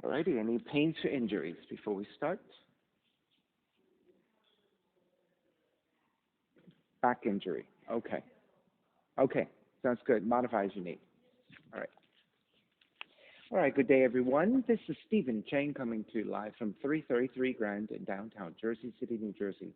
Alrighty, any pains or injuries before we start? Back injury. Okay. Okay. Sounds good. Modify as you need. All right. All right. Good day, everyone. This is Stephen Chang coming to you live from 333 Grand in downtown Jersey City, New Jersey.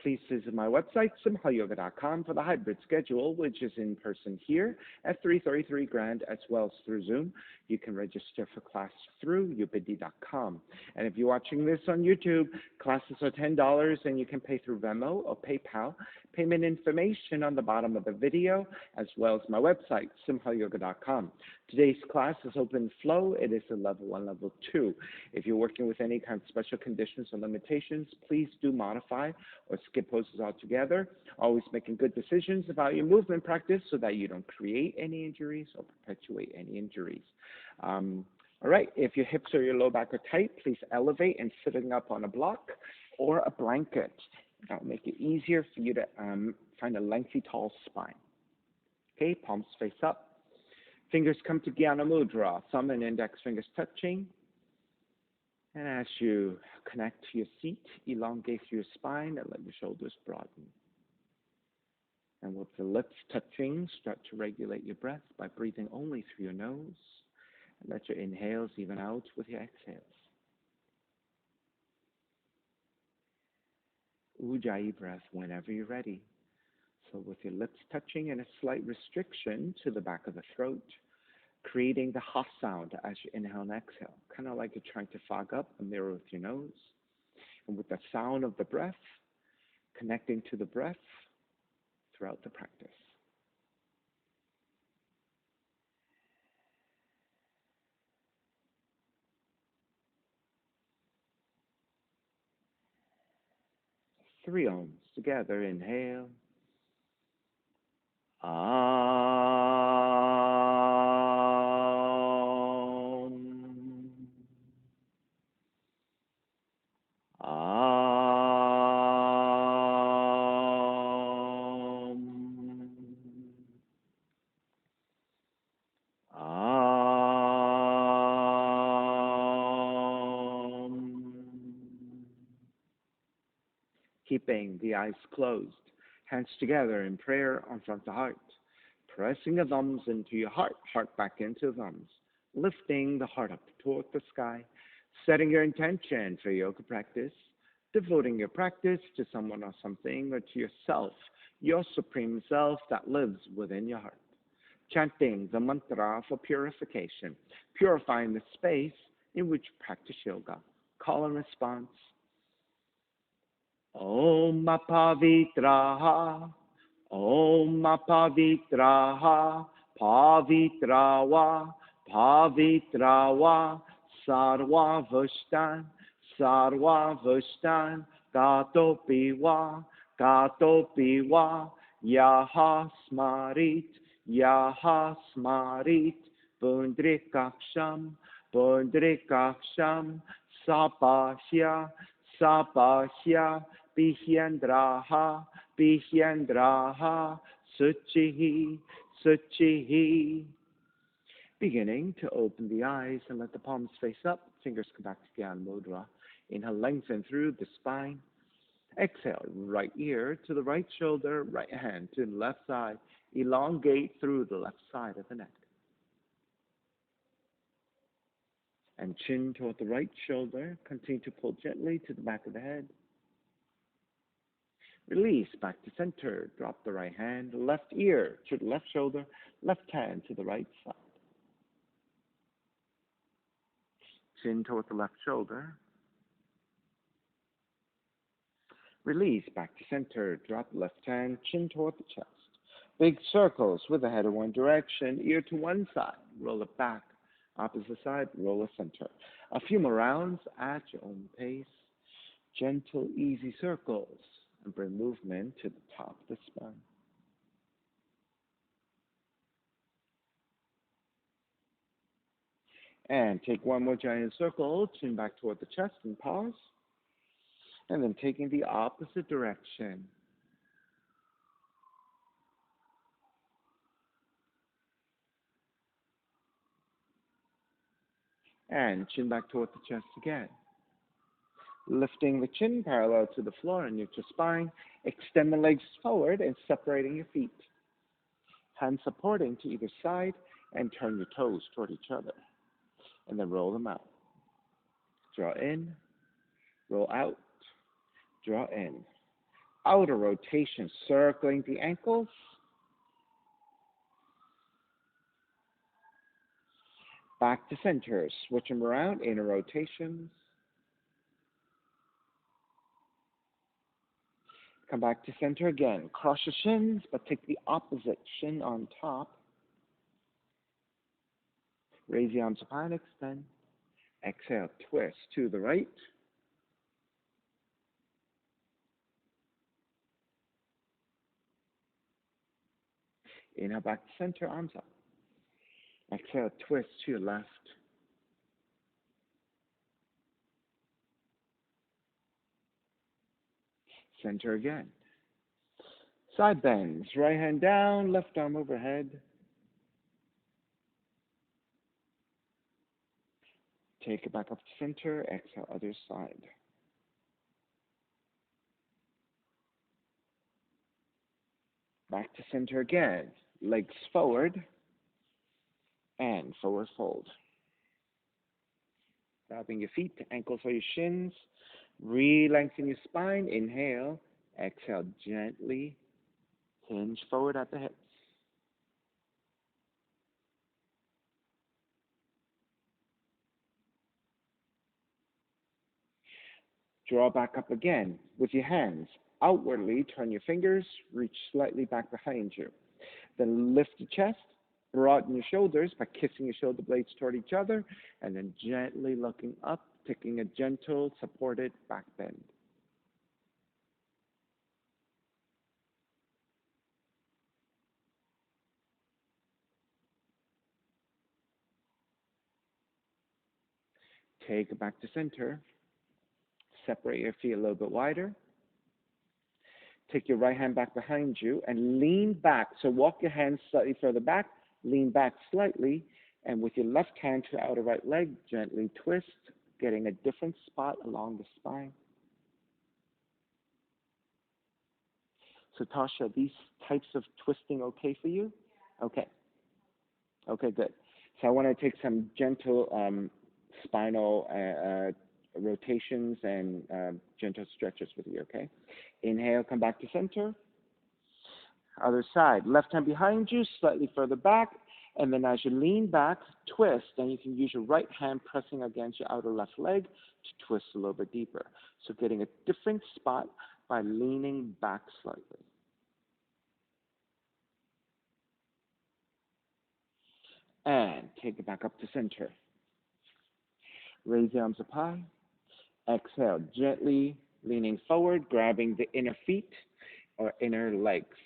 Please visit my website, simhayoga.com, for the hybrid schedule, which is in person here at 333 Grand as well as through Zoom. You can register for class through ubidi.com. And if you're watching this on YouTube, classes are $10 and you can pay through Venmo or PayPal. Payment information on the bottom of the video as well as my website, simhayoga.com. Today's class is open flow. It is a level 1, level 2. If you're working with any kind of special conditions or limitations, please do modify or skip poses altogether. Always making good decisions about your movement practice so that you don't create any injuries or perpetuate any injuries. All right, if your hips or your low back are tight, please elevate and sitting up on a block or a blanket. That'll make it easier for you to find a lengthy, tall spine. Okay, palms face up. Fingers come to Jnana Mudra, thumb and index fingers touching. And as you connect to your seat, elongate your spine and let your shoulders broaden. And with the lips touching, start to regulate your breath by breathing only through your nose. And let your inhales even out with your exhales. Ujjayi breath whenever you're ready. So with your lips touching and a slight restriction to the back of the throat, creating the ha sound as you inhale and exhale, kind of like you're trying to fog up a mirror with your nose. And with the sound of the breath, connecting to the breath throughout the practice. Three ohms together. Inhale. Keeping the eyes closed, hands together in prayer on front of the heart, pressing the thumbs into your heart, heart back into the thumbs, lifting the heart up toward the sky, setting your intention for yoga practice, devoting your practice to someone or something or to yourself, your supreme self that lives within your heart. Chanting the mantra for purification, purifying the space in which you practice yoga. Call and response. Om Pavitraha, Om Pavitraha, Pavitrawa, Pavitrawa, Sarva Vushtan, Katopiwa, Katopiwa, Yaha Smarit, Pundrikaksham, Pundrikaksham, Sapashya, Sapashya, Bihyandraha, Bihyandraha, Suchihi, Suchihi. Beginning to open the eyes and let the palms face up, fingers come back to Jnana Mudra. Inhale, lengthen through the spine. Exhale, right ear to the right shoulder, right hand to the left side. Elongate through the left side of the neck. And chin toward the right shoulder. Continue to pull gently to the back of the head. Release back to center. Drop the right hand, left ear to the left shoulder, left hand to the right side. Chin toward the left shoulder. Release back to center. Drop the left hand, chin toward the chest. Big circles with the head in one direction, ear to one side. Roll it back. Opposite side, roll a center. A few more rounds at your own pace. Gentle, easy circles. And bring movement to the top of the spine. And take one more giant circle, chin back toward the chest and pause. And then taking the opposite direction. And chin back toward the chest again. Lifting the chin parallel to the floor and neutral spine. Extend the legs forward and separating your feet. Hands supporting to either side and turn your toes toward each other. And then roll them out. Draw in, roll out, draw in. Outer rotation, circling the ankles. Back to center, switch them around, inner rotations. Come back to center again. Cross your shins, but take the opposite shin on top. Raise the arms up high and extend. Exhale, twist to the right. Inhale, back to center, arms up. Exhale, twist to your left. Center again. Side bends, right hand down, left arm overhead. Take it back up to center, exhale, other side. Back to center again. Legs forward and forward fold. Grabbing your feet, ankles or your shins. Re-lengthen your spine. Inhale. Exhale, gently hinge forward at the hips. Draw back up again with your hands. Outwardly, turn your fingers, reach slightly back behind you. Then lift the chest, broaden your shoulders by kissing your shoulder blades toward each other, and then gently looking up, taking a gentle, supported back bend. Take it back to center. Separate your feet a little bit wider. Take your right hand back behind you and lean back. So walk your hands slightly further back, lean back slightly, and with your left hand to the outer right leg, gently twist, getting a different spot along the spine. So Tasha, are these types of twisting okay for you? Okay. Okay, good. So I want to take some gentle spinal rotations and gentle stretches with you, okay? Inhale, come back to center. Other side. Left hand behind you, slightly further back. And then as you lean back, twist, and you can use your right hand pressing against your outer left leg to twist a little bit deeper. So getting a different spot by leaning back slightly. And take it back up to center. Raise the arms up high. Exhale, gently leaning forward, grabbing the inner feet or inner legs.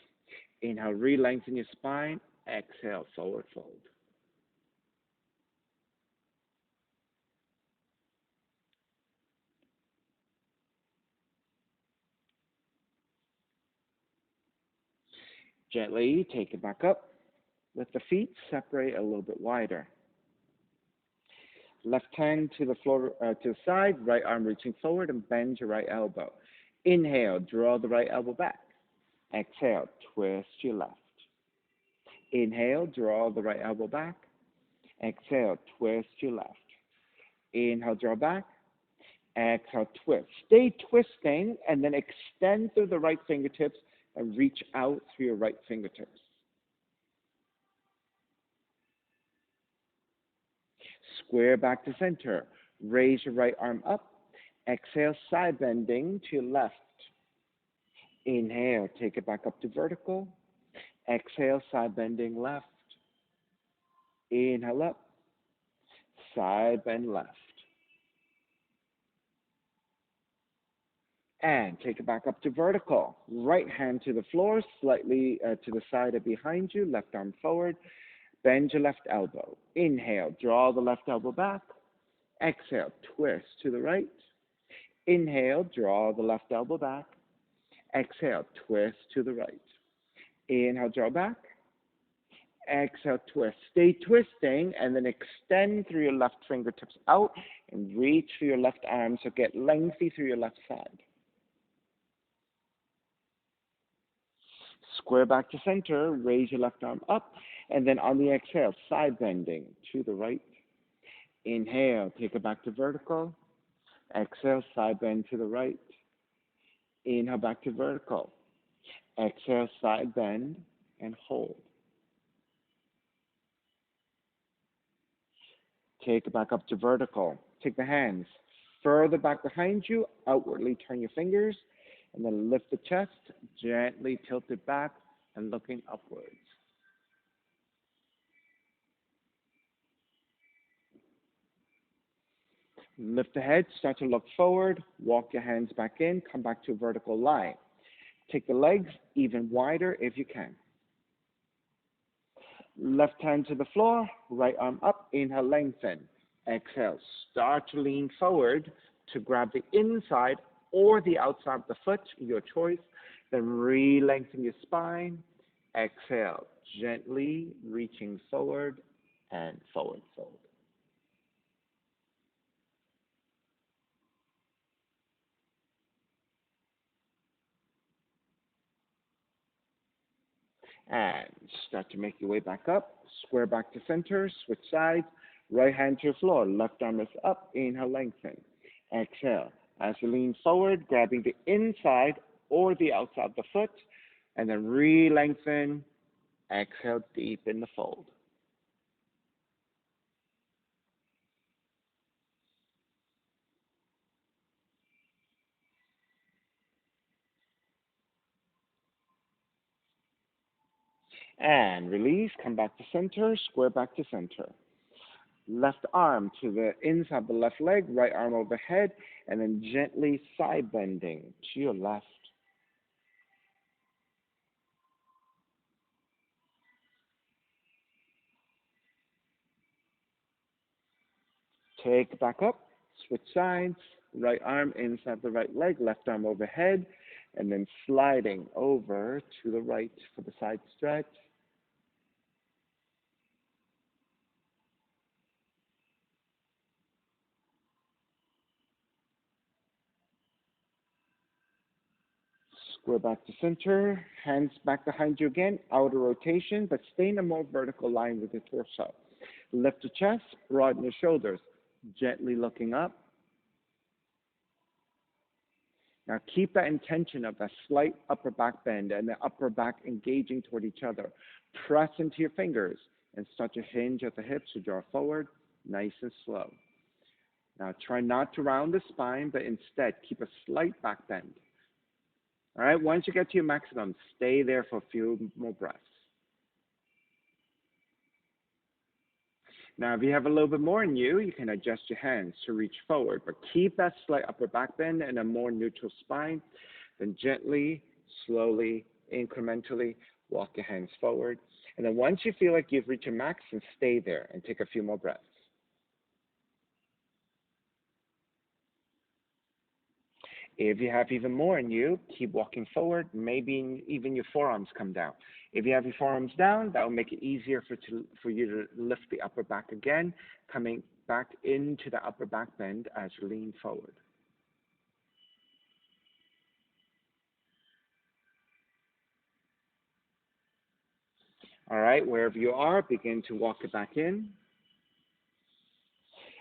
Inhale, re-lengthen your spine. Exhale, forward fold. Gently take it back up. Let the feet separate a little bit wider. Left hand to the floor, to the side, right arm reaching forward, and bend your right elbow. Inhale, draw the right elbow back. Exhale, twist your left. Inhale, draw the right elbow back. Exhale, twist your left. Inhale, draw back. Exhale, twist. Stay twisting, and then extend through the right fingertips and reach out through your right fingertips. Square back to center. Raise your right arm up. Exhale, side bending to your left. Inhale, take it back up to vertical. Exhale, side bending left. Inhale up. Side bend left. And take it back up to vertical. Right hand to the floor, slightly to the side or behind you. Left arm forward. Bend your left elbow. Inhale, draw the left elbow back. Exhale, twist to the right. Inhale, draw the left elbow back. Exhale, twist to the right. Inhale, draw back. Exhale, twist. Stay twisting and then extend through your left fingertips out and reach for your left arm. So get lengthy through your left side. Square back to center, raise your left arm up, and then on the exhale, side bending to the right. Inhale, take it back to vertical. Exhale, side bend to the right. Inhale, back to vertical. Exhale, side bend, and hold. Take it back up to vertical. Take the hands further back behind you, outwardly turn your fingers, and then lift the chest, gently tilt it back, and looking upwards. Lift the head, start to look forward, walk your hands back in, come back to a vertical line. Take the legs even wider if you can. Left hand to the floor, right arm up, inhale, lengthen. Exhale, start to lean forward to grab the inside or the outside of the foot, your choice. Then re-lengthen your spine. Exhale, gently reaching forward and forward fold. And start to make your way back up. Square back to center, switch sides. Right hand to the floor, left arm is up, inhale, lengthen. Exhale. As you lean forward, grabbing the inside or the outside of the foot, and then re-lengthen. Exhale, deepen the fold. And release, come back to center, square back to center. Left arm to the inside of the left leg, right arm overhead, and then gently side bending to your left. Take it back up, switch sides, right arm inside the right leg, left arm overhead, and then sliding over to the right for the side stretch. Square back to center, hands back behind you again, outer rotation, but stay in a more vertical line with your torso. Lift the chest, broaden your shoulders, gently looking up. Now keep that intention of a slight upper back bend and the upper back engaging toward each other. Press into your fingers and start to hinge at the hips to draw forward, nice and slow. Now try not to round the spine, but instead keep a slight back bend. All right, once you get to your maximum, stay there for a few more breaths. Now, if you have a little bit more in you, you can adjust your hands to reach forward, but keep that slight upper back bend and a more neutral spine. Then gently, slowly, incrementally walk your hands forward. And then once you feel like you've reached your max, then stay there and take a few more breaths. If you have even more in you, keep walking forward. Maybe even your forearms come down. If you have your forearms down, that will make it easier for you to lift the upper back again, coming back into the upper back bend as you lean forward. All right, wherever you are, begin to walk it back in.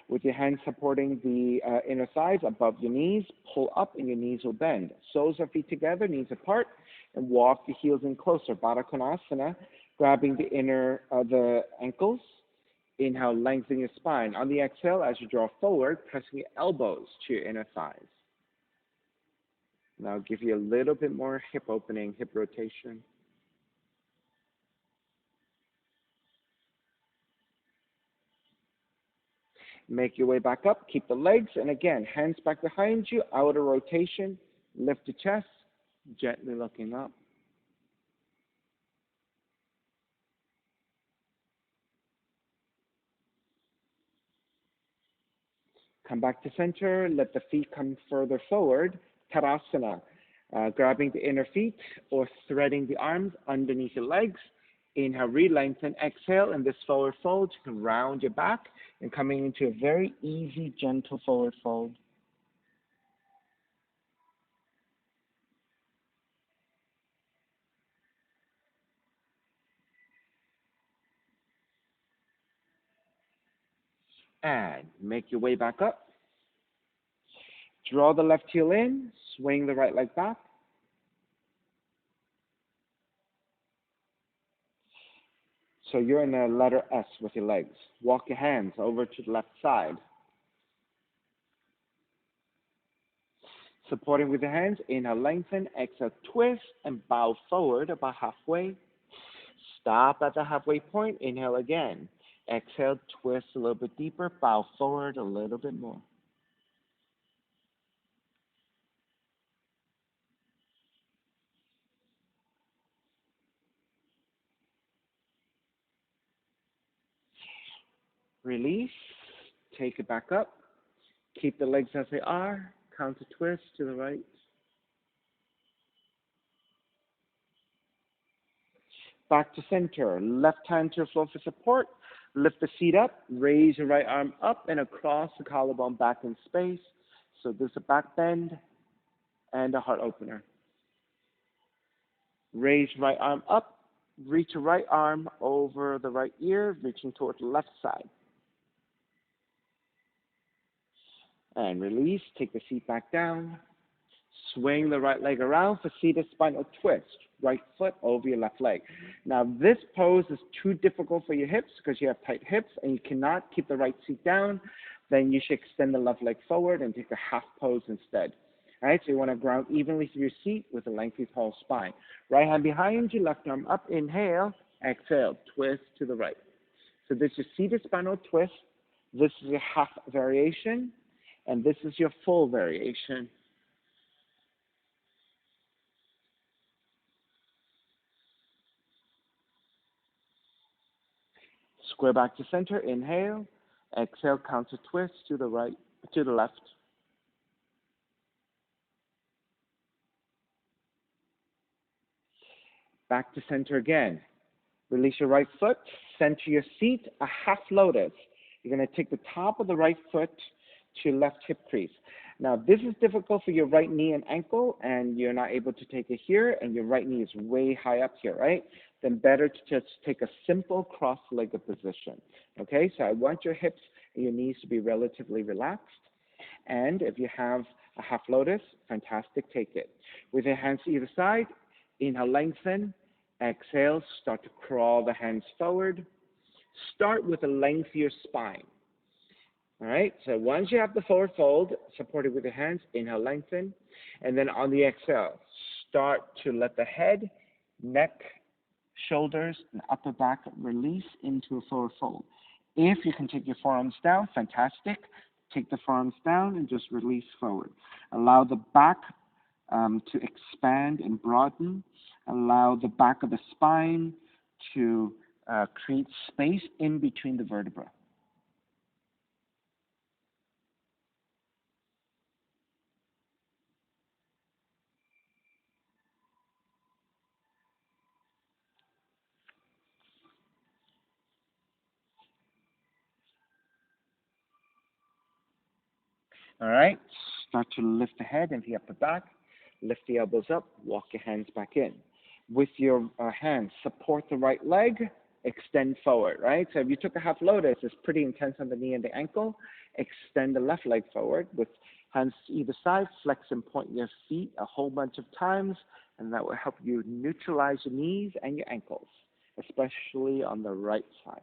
With your hands supporting the inner thighs above your knees, pull up and your knees will bend. Soles of feet together, knees apart, and walk the heels in closer. Baddha Konasana, grabbing the ankles. Inhale, lengthen your spine. On the exhale, as you draw forward, pressing your elbows to your inner thighs. Now give you a little bit more hip opening, hip rotation. Make your way back up, keep the legs, and again, hands back behind you, outer rotation, lift the chest, gently looking up. Come back to center, let the feet come further forward, Tadasana, grabbing the inner feet or threading the arms underneath the legs, Inhale, re-lengthen. Exhale, in this forward fold, you can round your back and coming into a very easy, gentle forward fold. And make your way back up. Draw the left heel in, swing the right leg back. So you're in a letter S with your legs. Walk your hands over to the left side. Supporting with the hands, inhale, lengthen, exhale, twist, and bow forward about halfway. Stop at the halfway point, inhale again. Exhale, twist a little bit deeper, bow forward a little bit more. Release, take it back up. Keep the legs as they are. Counter twist to the right. Back to center. Left hand to the floor for support. Lift the seat up. Raise your right arm up and across the collarbone back in space. So this is a back bend and a heart opener. Raise right arm up. Reach your right arm over the right ear, reaching toward the left side. And release. Take the seat back down. Swing the right leg around for seated spinal twist. Right foot over your left leg. Now, this pose is too difficult for your hips because you have tight hips and you cannot keep the right seat down. Then you should extend the left leg forward and take a half pose instead. All right, so you want to ground evenly through your seat with a lengthy, tall spine. Right hand behind you, left arm up. Inhale, exhale, twist to the right. So this is seated spinal twist. This is your half variation, and this is your full variation. Square back to center, inhale, exhale, counter twist to the right, to the left. Back to center again. Release your right foot, center your seat, a half lotus. You're going to take the top of the right foot to your left hip crease. Now, this is difficult for your right knee and ankle, and you're not able to take it here, and your right knee is way high up here, right? Then better to just take a simple cross-legged position, okay? So I want your hips and your knees to be relatively relaxed, and if you have a half lotus, fantastic, take it. With your hands to either side, inhale, lengthen, exhale, start to crawl the hands forward. Start with a lengthier spine. All right, so once you have the forward fold, supported with your hands, inhale, lengthen, and then on the exhale, start to let the head, neck, shoulders, and upper back release into a forward fold. If you can take your forearms down, fantastic. Take the forearms down and just release forward. Allow the back to expand and broaden. Allow the back of the spine to create space in between the vertebrae. All right, start to lift the head and the upper back. Lift the elbows up, walk your hands back in. With your hands, support the right leg, extend forward, right? So if you took a half lotus, it's pretty intense on the knee and the ankle. Extend the left leg forward with hands to either side, flex and point your feet a whole bunch of times, and that will help you neutralize your knees and your ankles, especially on the right side.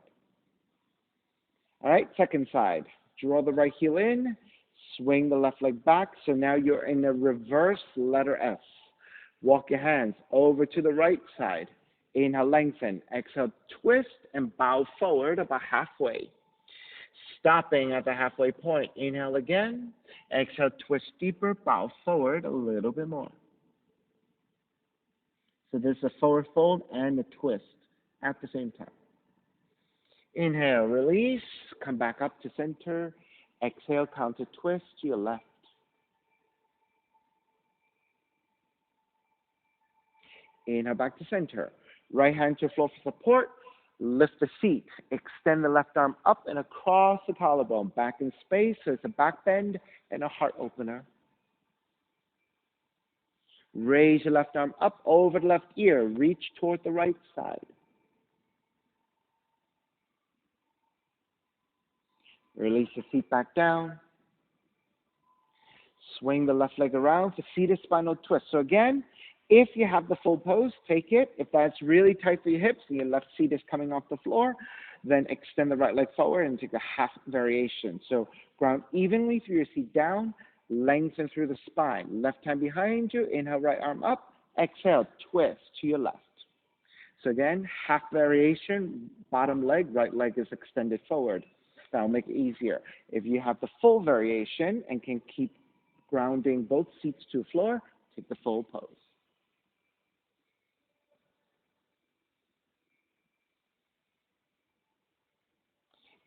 All right, second side. Draw the right heel in, swing the left leg back. So now you're in a reverse letter S. Walk your hands over to the right side. Inhale, lengthen. Exhale, twist and bow forward about halfway. Stopping at the halfway point. Inhale again. Exhale, twist deeper, bow forward a little bit more. So there's a forward fold and a twist at the same time. Inhale, release, come back up to center. Exhale, counter twist to your left. Inhale, back to center. Right hand to the floor for support. Lift the seat. Extend the left arm up and across the collarbone. Back in space, so it's a back bend and a heart opener. Raise your left arm up over the left ear. Reach toward the right side. Release the seat back down. Swing the left leg around to seated spinal twist. So again, if you have the full pose, take it. If that's really tight for your hips and your left seat is coming off the floor, then extend the right leg forward and take a half variation. So ground evenly through your seat down, lengthen through the spine. Left hand behind you, inhale, right arm up. Exhale, twist to your left. So again, half variation, bottom leg, right leg is extended forward. That'll make it easier. If you have the full variation and can keep grounding both seats to the floor, take the full pose.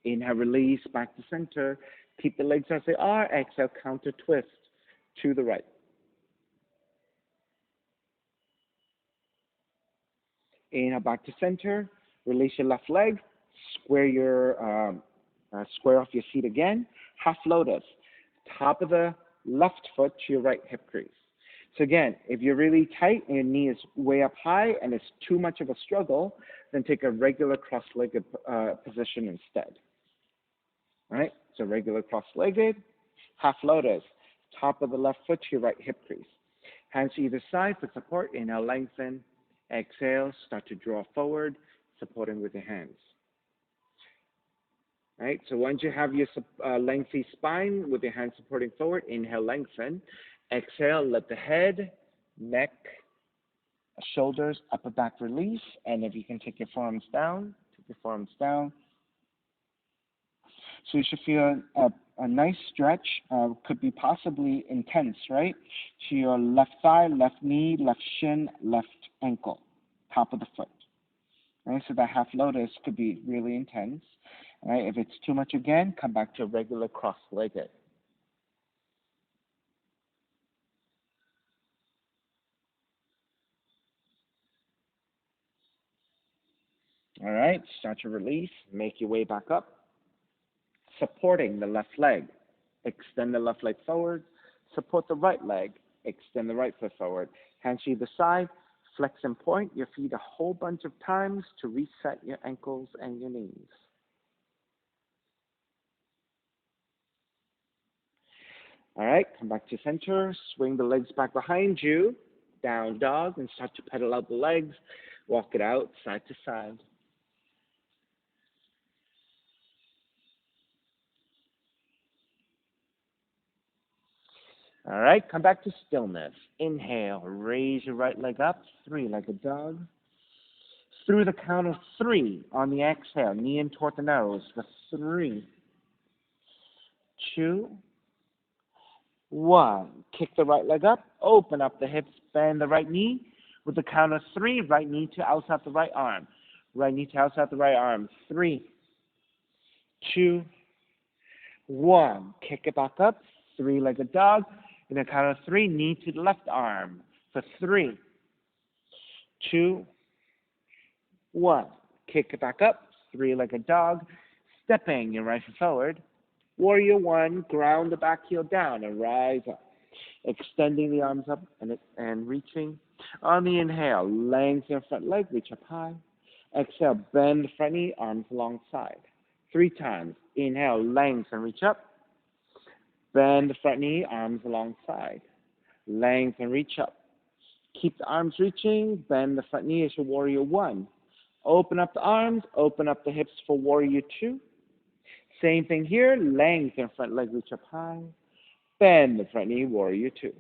Inhale, release, back to center. Keep the legs as they are. Exhale, counter twist to the right. Inhale, back to center. Release your left leg. Square off your seat again. Half lotus. Top of the left foot to your right hip crease. So again, if you're really tight and your knee is way up high and it's too much of a struggle, then take a regular cross-legged position instead. All right? So regular cross-legged, half lotus, top of the left foot to your right hip crease. Hands to either side for support. Inhale, lengthen. Exhale, start to draw forward, supporting with your hands. All right? So once you have your lengthy spine with your hands supporting forward, inhale, lengthen. Exhale, let the head, neck, shoulders, upper back release. And if you can take your forearms down, take your forearms down. So you should feel a nice stretch, could be possibly intense, right? To your left thigh, left knee, left shin, left ankle, top of the foot. Right? So that half lotus could be really intense. Right? If it's too much again, come back to a regular cross-legged. All right, start to release, make your way back up. Supporting the left leg. Extend the left leg forward. Support the right leg. Extend the right foot forward. Hands to either side. Flex and point your feet a whole bunch of times to reset your ankles and your knees. All right, come back to center. Swing the legs back behind you. Down dog and start to pedal out the legs. Walk it out side to side. All right, come back to stillness. Inhale, raise your right leg up, three-legged dog. Through the count of three on the exhale, knee in toward the nose for 3, 2, 1. Kick the right leg up, open up the hips, bend the right knee. With the count of 3, right knee to outside the right arm. Right knee to outside the right arm. 3, 2, 1. Kick it back up, three-legged dog. In the count of 3, knee to the left arm for 3, 2, 1. Kick it back up, three-legged dog. Stepping your right foot forward. Warrior 1, ground the back heel down and rise up. Extending the arms up and reaching. On the inhale, lengthen your front leg, reach up high. Exhale, bend the front knee, arms alongside. 3 times. Inhale, lengthen, reach up. Bend the front knee, arms alongside. Lengthen, reach up. Keep the arms reaching, bend the front knee as your warrior 1. Open up the arms, open up the hips for warrior 2. Same thing here, lengthen front leg, reach up high. Bend the front knee, warrior 2.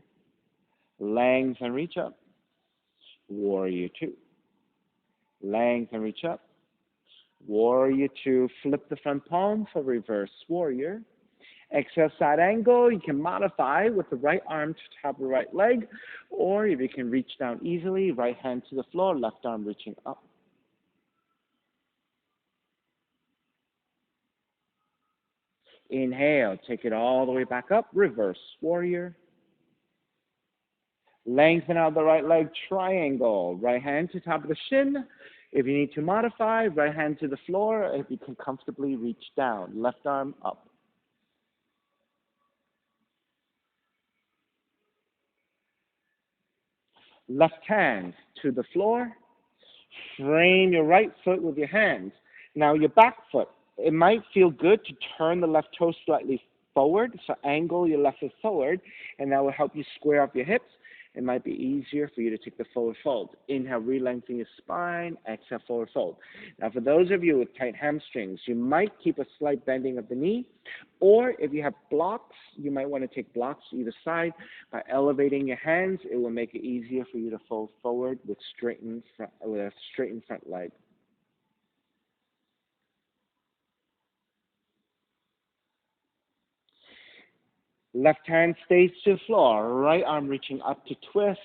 Lengthen, reach up. Warrior 2. Lengthen, reach up. Warrior 2. Flip the front palm for reverse warrior. Exhale, side angle. You can modify with the right arm to top of the right leg, or if you can reach down easily, right hand to the floor, left arm reaching up. Inhale, take it all the way back up, reverse warrior. Lengthen out the right leg, triangle. Right hand to top of the shin. If you need to modify, right hand to the floor. If you can comfortably reach down, left arm up. Left hand to the floor. Frame your right foot with your hands. Now your back foot. It might feel good to turn the left toe slightly forward, so angle your left foot forward, and that will help you square up your hips. It might be easier for you to take the forward fold. Inhale, re-lengthen your spine. Exhale, forward fold. Now, for those of you with tight hamstrings, you might keep a slight bending of the knee, or if you have blocks, you might want to take blocks either side. By elevating your hands, it will make it easier for you to fold forward with a straightened front leg. Left hand stays to the floor. Right arm reaching up to twist.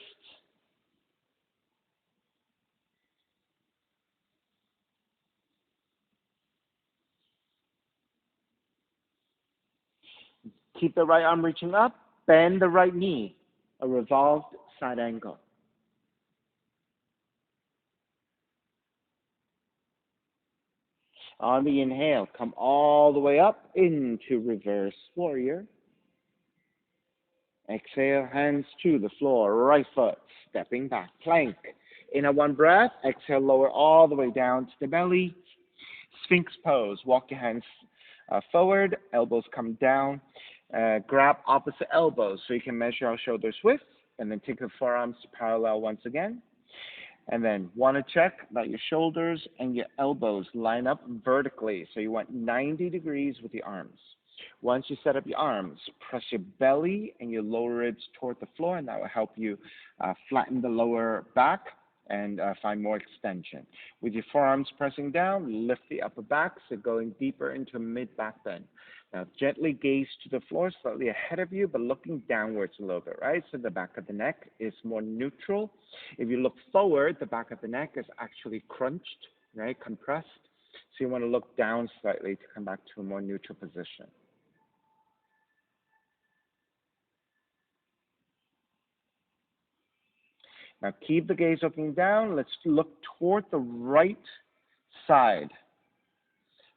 Keep the right arm reaching up. Bend the right knee. A revolved side angle. On the inhale, come all the way up into reverse warrior. Exhale, hands to the floor, right foot, stepping back, plank. Inhale, one breath. Exhale, lower all the way down to the belly. Sphinx pose. Walk your hands forward, elbows come down. Grab opposite elbows so you can measure our shoulders width, and then take the forearms parallel once again. And then want to check that your shoulders and your elbows line up vertically. So you want 90 degrees with your arms. Once you set up your arms, press your belly and your lower ribs toward the floor, and that will help you flatten the lower back and find more extension. With your forearms pressing down, lift the upper back, so going deeper into mid-back bend. Now, gently gaze to the floor, slightly ahead of you, but looking downwards a little bit, right? So the back of the neck is more neutral. If you look forward, the back of the neck is actually crunched, right, compressed. So you want to look down slightly to come back to a more neutral position. Now keep the gaze looking down. Let's look toward the right side.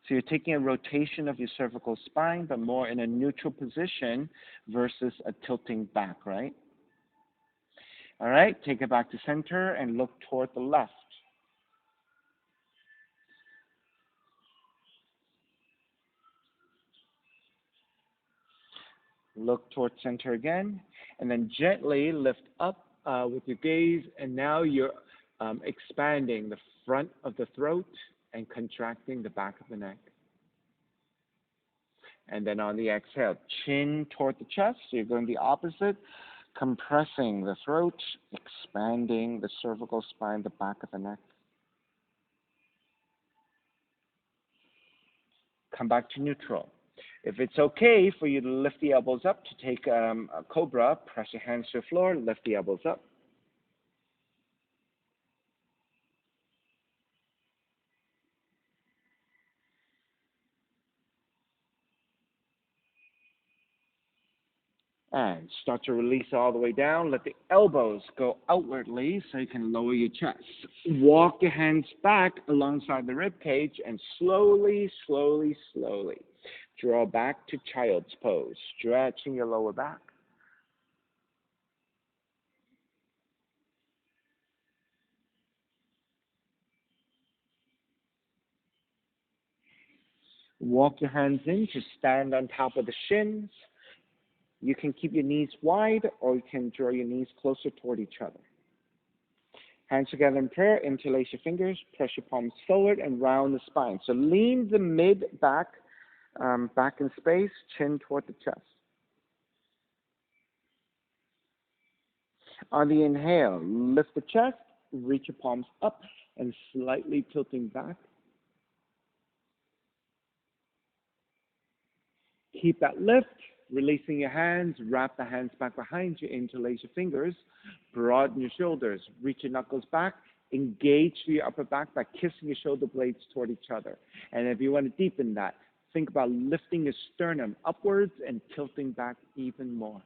So you're taking a rotation of your cervical spine, but more in a neutral position versus a tilting back, right? All right, take it back to center and look toward the left. Look toward center again, and then gently lift up with your gaze, and now you're expanding the front of the throat and contracting the back of the neck. And then on the exhale, chin toward the chest. So you're going the opposite, compressing the throat, expanding the cervical spine, the back of the neck. Come back to neutral. If it's okay for you to lift the elbows up to take a cobra, press your hands to the floor, lift the elbows up. And start to release all the way down. Let the elbows go outwardly so you can lower your chest. Walk your hands back alongside the rib cage and slowly, slowly, slowly draw back to child's pose, stretching your lower back. Walk your hands in to stand on top of the shins. You can keep your knees wide, or you can draw your knees closer toward each other. Hands together in prayer, interlace your fingers, press your palms forward and round the spine. So lean the mid back, back in space, chin toward the chest. On the inhale, lift the chest, reach your palms up and slightly tilting back. Keep that lift, releasing your hands, wrap the hands back behind you, interlace your fingers, broaden your shoulders, reach your knuckles back, engage your upper back by kissing your shoulder blades toward each other. And if you want to deepen that, think about lifting your sternum upwards and tilting back even more.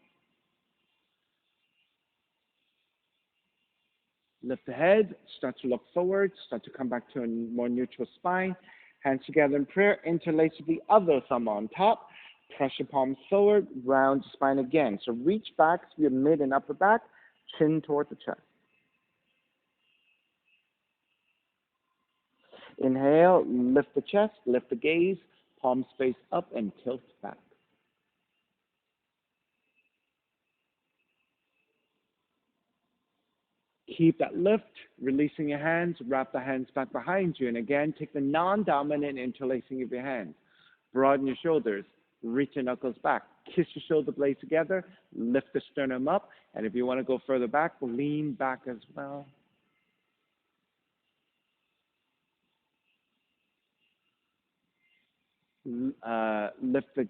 Lift the head, start to look forward, start to come back to a more neutral spine. Hands together in prayer, interlace with the other thumb on top. Press your palms forward, round the spine again. So reach back to your mid and upper back, chin toward the chest. Inhale, lift the chest, lift the gaze, palms face up and tilt back. Keep that lift, releasing your hands, wrap the hands back behind you, and again, take the non-dominant interlacing of your hands. Broaden your shoulders, reach your knuckles back, kiss your shoulder blades together, lift the sternum up, and if you want to go further back, lean back as well. Lift the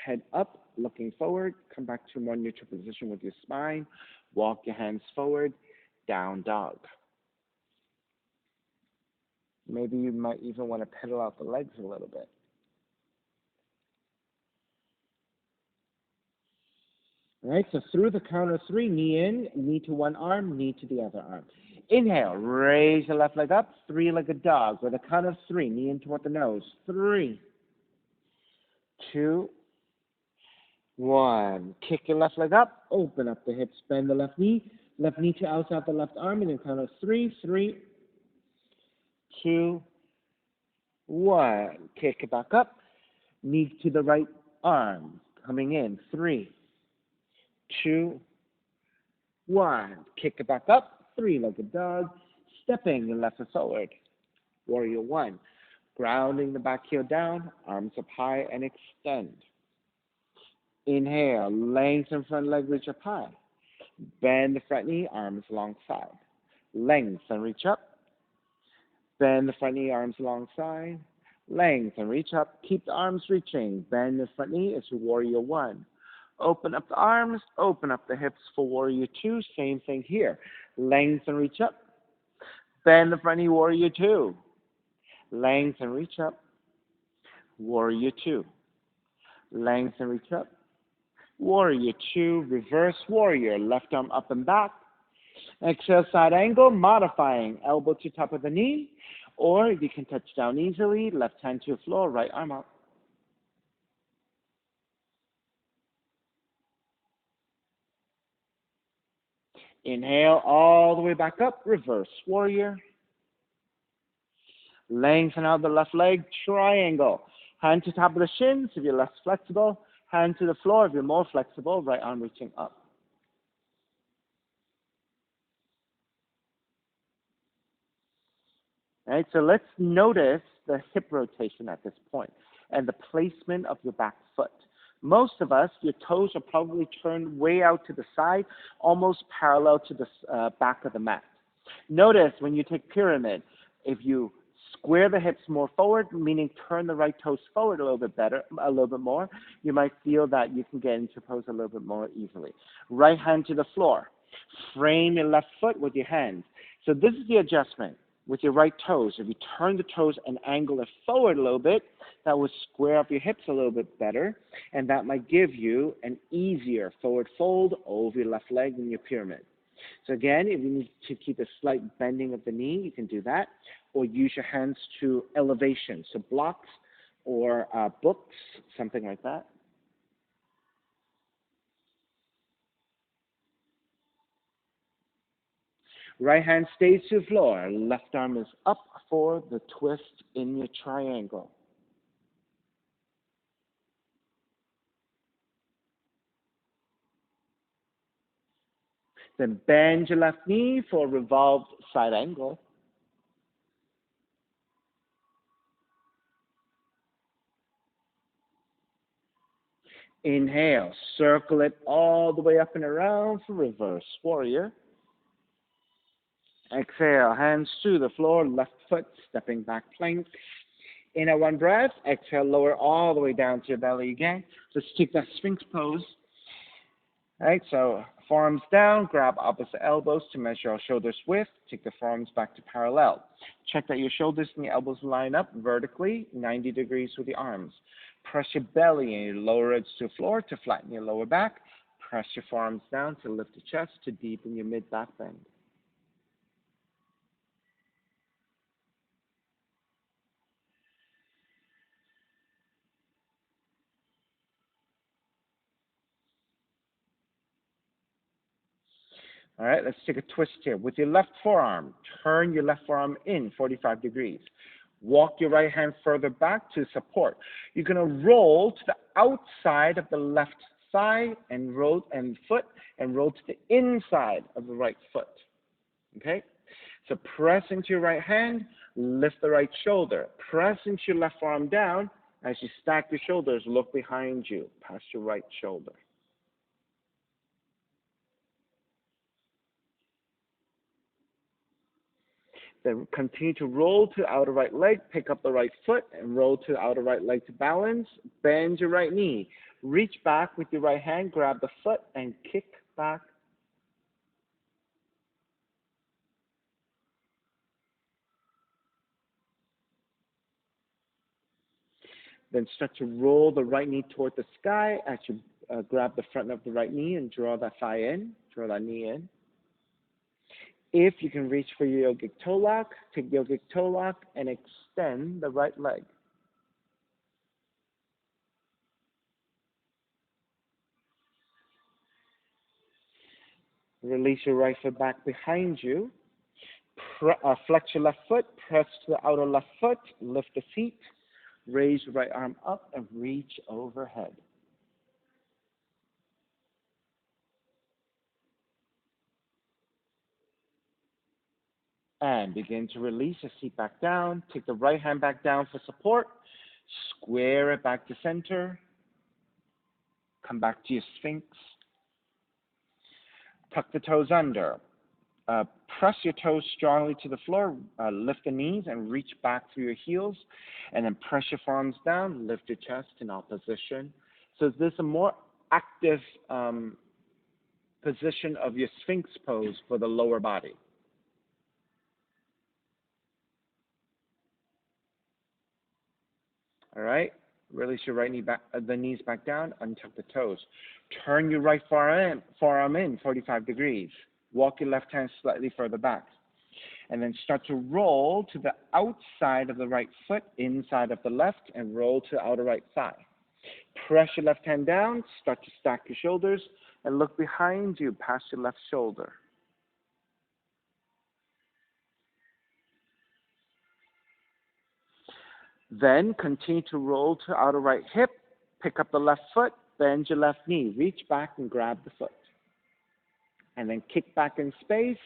head up, looking forward, come back to a more neutral position with your spine, walk your hands forward, down dog. Maybe you might even want to pedal out the legs a little bit. All right, so through the count of three, knee in, knee to one arm, knee to the other arm. Inhale, raise the left leg up, three-legged dog. With a count of three, knee in toward the nose. 3, 2, 1. Kick your left leg up, open up the hips, bend the left knee to outside the left arm, and then count of 3, 3, 2, 1. Kick it back up, knee to the right arm, coming in. 3, 2, 1. Kick it back up, three-legged dog, stepping your left foot forward. Warrior 1. Grounding the back heel down, arms up high and extend. Inhale, lengthen front leg, reach up high. Bend the front knee, arms alongside. Lengthen, reach up. Bend the front knee, arms alongside. Lengthen, reach up. Keep the arms reaching. Bend the front knee as Warrior 1. Open up the arms, open up the hips for Warrior 2. Same thing here. Lengthen, reach up. Bend the front knee, Warrior 2. Lengthen, reach up. Warrior 2. Lengthen, reach up. Warrior 2, reverse warrior, left arm up and back. Exhale, side angle, modifying elbow to top of the knee, or you can touch down easily, left hand to the floor, right arm up. Inhale all the way back up, reverse warrior. Lengthen out the left leg, triangle. Hand to top of the shins if you're less flexible. Hand to the floor if you're more flexible, right arm reaching up. All right, so let's notice the hip rotation at this point and the placement of your back foot. Most of us, your toes are probably turned way out to the side, almost parallel to the back of the mat. Notice when you take pyramid, if you square the hips more forward, meaning turn the right toes forward a little bit more, you might feel that you can get into pose a little bit more easily. Right hand to the floor. Frame your left foot with your hands. So this is the adjustment with your right toes. If you turn the toes and angle it forward a little bit, that will square up your hips a little bit better, and that might give you an easier forward fold over your left leg in your pyramid. So again, if you need to keep a slight bending of the knee, you can do that, or use your hands to elevation, so blocks or books, something like that. Right hand stays to the floor. Left arm is up for the twist in your triangle. Then bend your left knee for a revolved side angle. Inhale, circle it all the way up and around for reverse warrior. Exhale, hands to the floor, left foot stepping back plank. In a one breath, exhale, lower all the way down to your belly again. Just take that Sphinx pose. All right, so forearms down, grab opposite elbows to measure our shoulders width. Take the forearms back to parallel. Check that your shoulders and your elbows line up vertically, 90 degrees with the arms. Press your belly and your lower ribs to the floor to flatten your lower back. Press your forearms down to lift the chest to deepen your mid-back bend. All right, let's take a twist here. With your left forearm, turn your left forearm in 45 degrees. Walk your right hand further back to support. You're going to roll to the outside of the left thigh and roll and foot and roll to the inside of the right foot. Okay? So press into your right hand, lift the right shoulder. Press into your left arm down. As you stack your shoulders, look behind you, past your right shoulder. Then continue to roll to the outer right leg, pick up the right foot, and roll to the outer right leg to balance. Bend your right knee. Reach back with your right hand, grab the foot, and kick back. Then start to roll the right knee toward the sky as you grab the front of the right knee and draw that thigh in, draw that knee in. If you can reach for your yogic toe lock, take yogic toe lock and extend the right leg. Release your right foot back behind you. Flex your left foot, press to the outer left foot, lift the feet, raise your right arm up and reach overhead. And begin to release your seat back down. Take the right hand back down for support. Square it back to center. Come back to your Sphinx. Tuck the toes under. Press your toes strongly to the floor. Lift the knees and reach back through your heels. And then press your forearms down. Lift your chest in opposition. So this is a more active position of your Sphinx pose for the lower body. All right. Release your right knee back, the knees back down. Untuck the toes. Turn your right forearm in 45 degrees. Walk your left hand slightly further back. And then start to roll to the outside of the right foot, inside of the left, and roll to the outer right thigh. Press your left hand down. Start to stack your shoulders and look behind you past your left shoulder. Then continue to roll to outer right hip, pick up the left foot, bend your left knee, reach back and grab the foot. And then kick back in space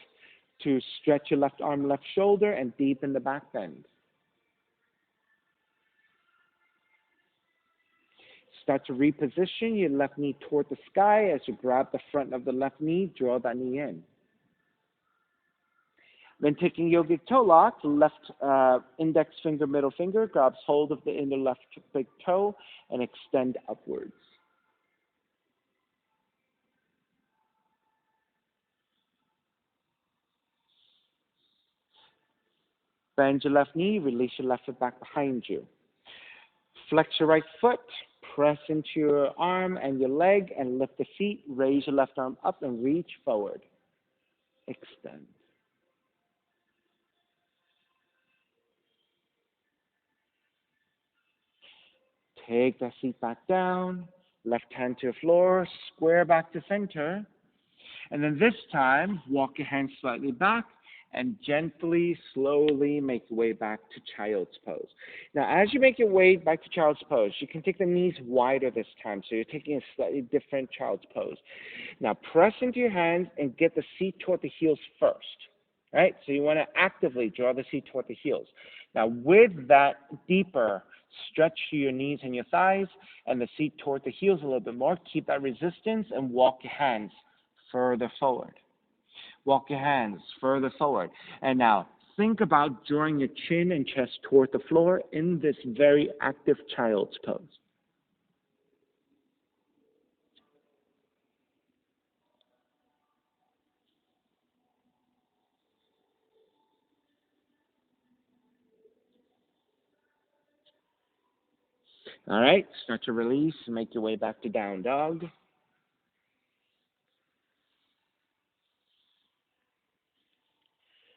to stretch your left arm, left shoulder, and deepen the back bend. Start to reposition your left knee toward the sky as you grab the front of the left knee, draw that knee in. Then taking yogic toe lock, left index finger, middle finger, grabs hold of the inner left big toe and extend upwards. Bend your left knee, release your left foot back behind you. Flex your right foot, press into your arm and your leg and lift the feet, raise your left arm up and reach forward. Extend. Take that seat back down, left hand to the floor, square back to center. And then this time, walk your hands slightly back and gently, slowly make your way back to child's pose. Now, as you make your way back to child's pose, you can take the knees wider this time, so you're taking a slightly different child's pose. Now, press into your hands and get the seat toward the heels first. Right? So you want to actively draw the seat toward the heels. Now, with that deeper stretch to your knees and your thighs and the seat toward the heels a little bit more, keep that resistance and walk your hands further forward. Walk your hands further forward. And now, think about drawing your chin and chest toward the floor in this very active child's pose. All right, start to release and make your way back to down dog.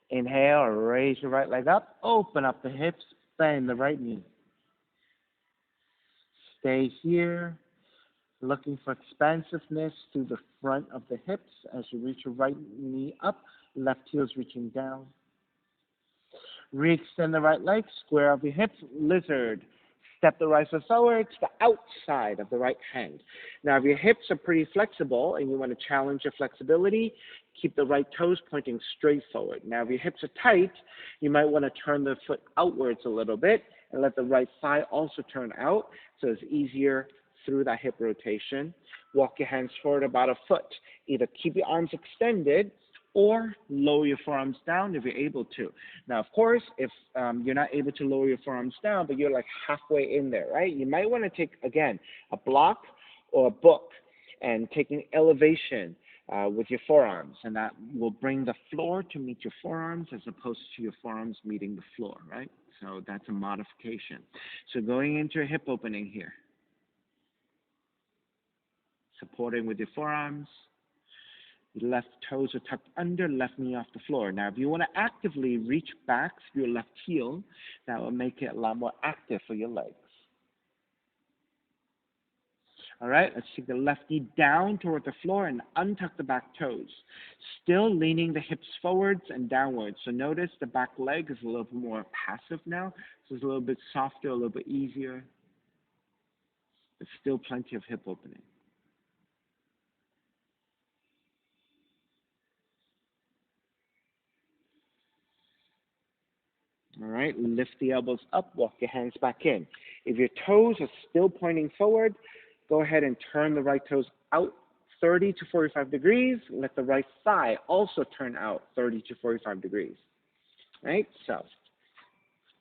Inhale, raise your right leg up, open up the hips, bend the right knee. Stay here. Looking for expansiveness through the front of the hips as you reach your right knee up, left heel's reaching down. Re-extend the right leg, square up your hips, lizard. Step the right foot forward to the outside of the right hand. Now, if your hips are pretty flexible and you want to challenge your flexibility, keep the right toes pointing straight forward. Now, if your hips are tight, you might want to turn the foot outwards a little bit and let the right thigh also turn out so it's easier through that hip rotation. Walk your hands forward about a foot. Either keep your arms extended or lower your forearms down if you're able to. Now, of course, if you're not able to lower your forearms down, but you're like halfway in there, right? You might want to take, again, a block or a book and take an elevation with your forearms, and that will bring the floor to meet your forearms as opposed to your forearms meeting the floor, right? So that's a modification. So going into a hip opening here, supporting with your forearms. Your left toes are tucked under, left knee off the floor. Now, if you want to actively reach back through your left heel, that will make it a lot more active for your legs. All right, let's take the left knee down toward the floor and untuck the back toes. Still leaning the hips forwards and downwards. So notice the back leg is a little bit more passive now. So it's a little bit softer, a little bit easier. But still plenty of hip opening. All right, lift the elbows up, walk your hands back in. If your toes are still pointing forward, go ahead and turn the right toes out 30 to 45 degrees. Let the right thigh also turn out 30 to 45 degrees. Right, so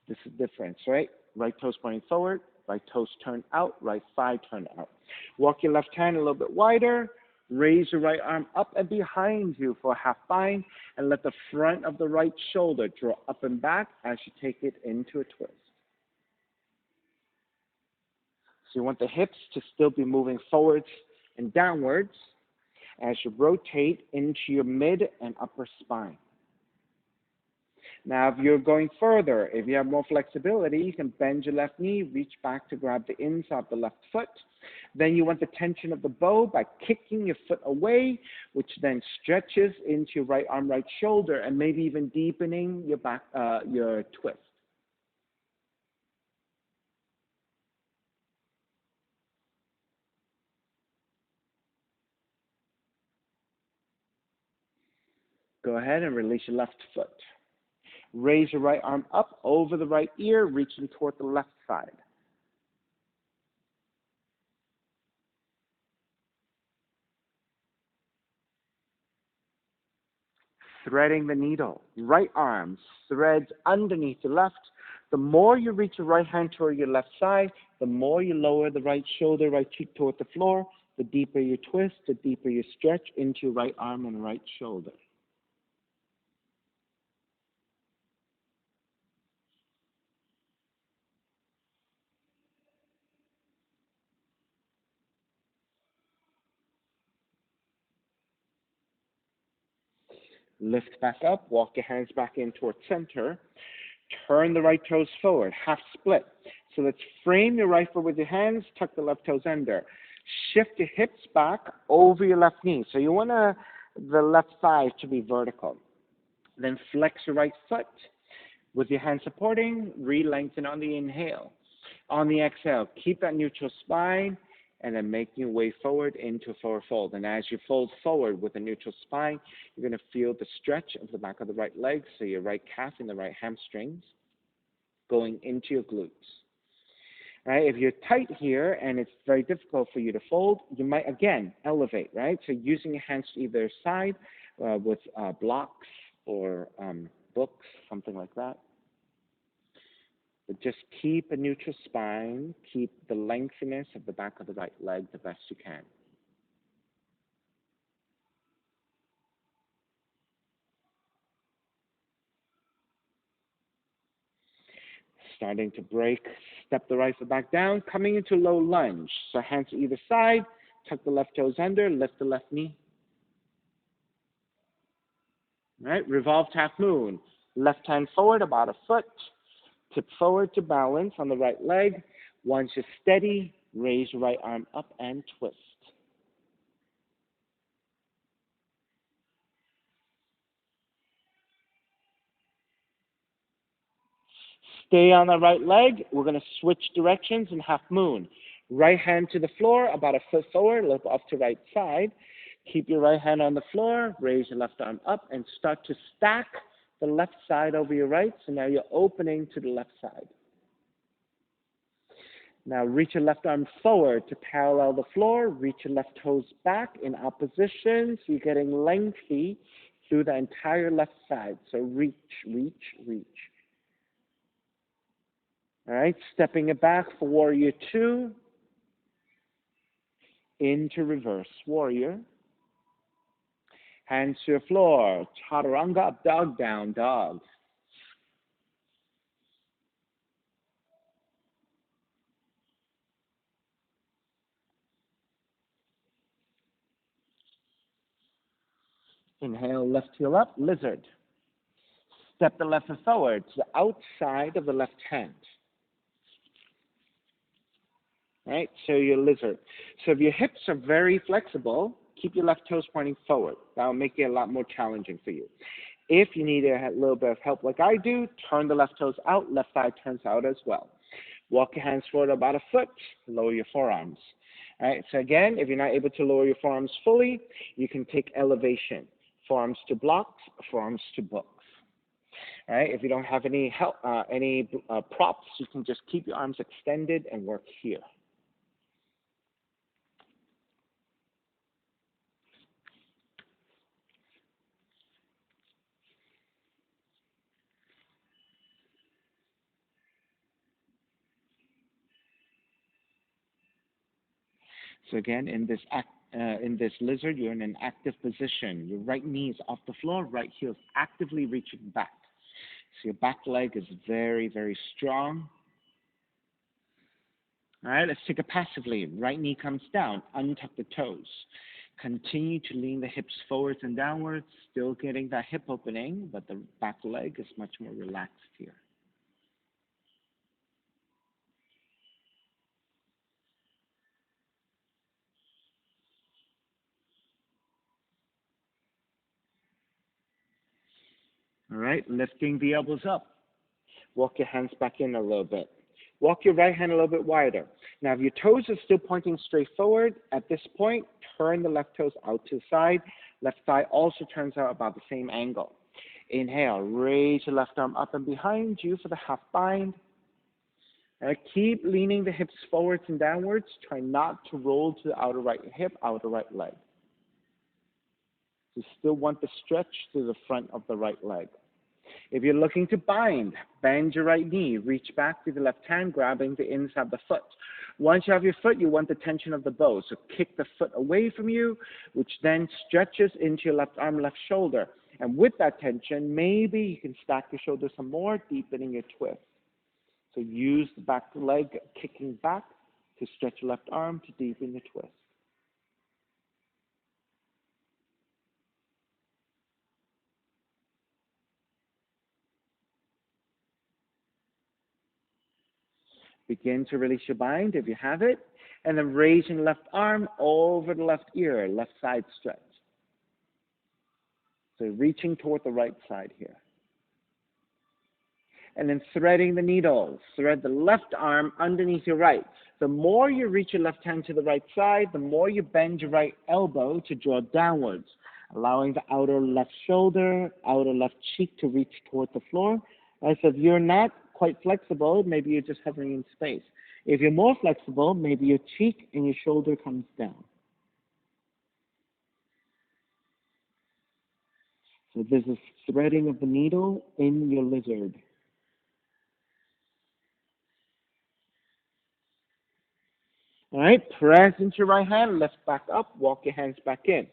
this is the difference, right? Right toes pointing forward, right toes turn out, right thigh turn out. Walk your left hand a little bit wider. Raise your right arm up and behind you for a half bind, and let the front of the right shoulder draw up and back as you take it into a twist. So you want the hips to still be moving forwards and downwards as you rotate into your mid and upper spine. Now, if you're going further, if you have more flexibility, you can bend your left knee, reach back to grab the inside of the left foot. Then you want the tension of the bow by kicking your foot away, which then stretches into your right arm, right shoulder, and maybe even deepening your back, your twist. Go ahead and release your left foot. Raise your right arm up over the right ear, reaching toward the left side. Threading the needle. Right arm threads underneath the left. The more you reach your right hand toward your left side, the more you lower the right shoulder, right cheek toward the floor, the deeper you twist, the deeper you stretch into your right arm and right shoulder. Lift back up, walk your hands back in towards center. Turn the right toes forward, half split. So let's frame your right foot with your hands, tuck the left toes under. Shift your hips back over your left knee. So you want the left thigh to be vertical. Then flex your right foot with your hand supporting, re-lengthen on the inhale. On the exhale, keep that neutral spine and then make your way forward into a forward fold. And as you fold forward with a neutral spine, you're going to feel the stretch of the back of the right leg, so your right calf and the right hamstrings going into your glutes. Right? If you're tight here and it's very difficult for you to fold, you might, again, elevate, right? So using your hands to either side with blocks or books, something like that. But just keep a neutral spine, keep the lengthiness of the back of the right leg the best you can. Starting to break, step the right foot back down, coming into low lunge. So hands to either side, tuck the left toes under, lift the left knee. All right, revolved half moon. Left hand forward about a foot, tip forward to balance on the right leg. Once you're steady, raise your right arm up and twist. Stay on the right leg. We're going to switch directions in half moon. Right hand to the floor, about a foot forward, look off to right side. Keep your right hand on the floor, raise your left arm up, and start to stack the left side over your right. So now you're opening to the left side. Now reach your left arm forward to parallel the floor. Reach your left toes back in opposition. So you're getting lengthy through the entire left side. So reach, reach, reach. All right, stepping it back for warrior two. Into reverse warrior. Hands to the floor. Chaturanga, up dog, down dog. Inhale, left heel up, lizard. Step the left foot forward to the outside of the left hand. Right, so your lizard. So if your hips are very flexible, keep your left toes pointing forward. That will make it a lot more challenging for you. If you need a little bit of help like I do, turn the left toes out, left thigh turns out as well. Walk your hands forward about a foot, lower your forearms. All right, so again, if you're not able to lower your forearms fully, you can take elevation. Forearms to blocks, forearms to books. All right, if you don't have any help, props, you can just keep your arms extended and work here. So again, in this lizard, you're in an active position. Your right knee is off the floor, right heel is actively reaching back. So your back leg is very, very strong. All right, let's take it passively. Right knee comes down, untuck the toes. Continue to lean the hips forwards and downwards, still getting that hip opening, but the back leg is much more relaxed here. All right, lifting the elbows up. Walk your hands back in a little bit. Walk your right hand a little bit wider. Now, if your toes are still pointing straight forward, at this point, turn the left toes out to the side. Left thigh also turns out about the same angle. Inhale, raise your left arm up and behind you for the half bind. Keep leaning the hips forwards and downwards. Try not to roll to the outer right hip, outer right leg. You still want the stretch to the front of the right leg. If you're looking to bind, bend your right knee, reach back to the left hand, grabbing the inside of the foot. Once you have your foot, you want the tension of the bow. So kick the foot away from you, which then stretches into your left arm, left shoulder. And with that tension, maybe you can stack your shoulders some more, deepening your twist. So use the back leg kicking back to stretch your left arm to deepen your twist. Begin to release your bind if you have it, and then raising the left arm over the left ear, left side stretch. So reaching toward the right side here. And then threading the needle. Thread the left arm underneath your right. The more you reach your left hand to the right side, the more you bend your right elbow to draw downwards, allowing the outer left shoulder, outer left cheek to reach toward the floor. As if you're not quite flexible, maybe you're just hovering in space. If you're more flexible, maybe your cheek and your shoulder comes down. So this is threading of the needle in your lizard. All right, press into your right hand, lift back up, walk your hands back in.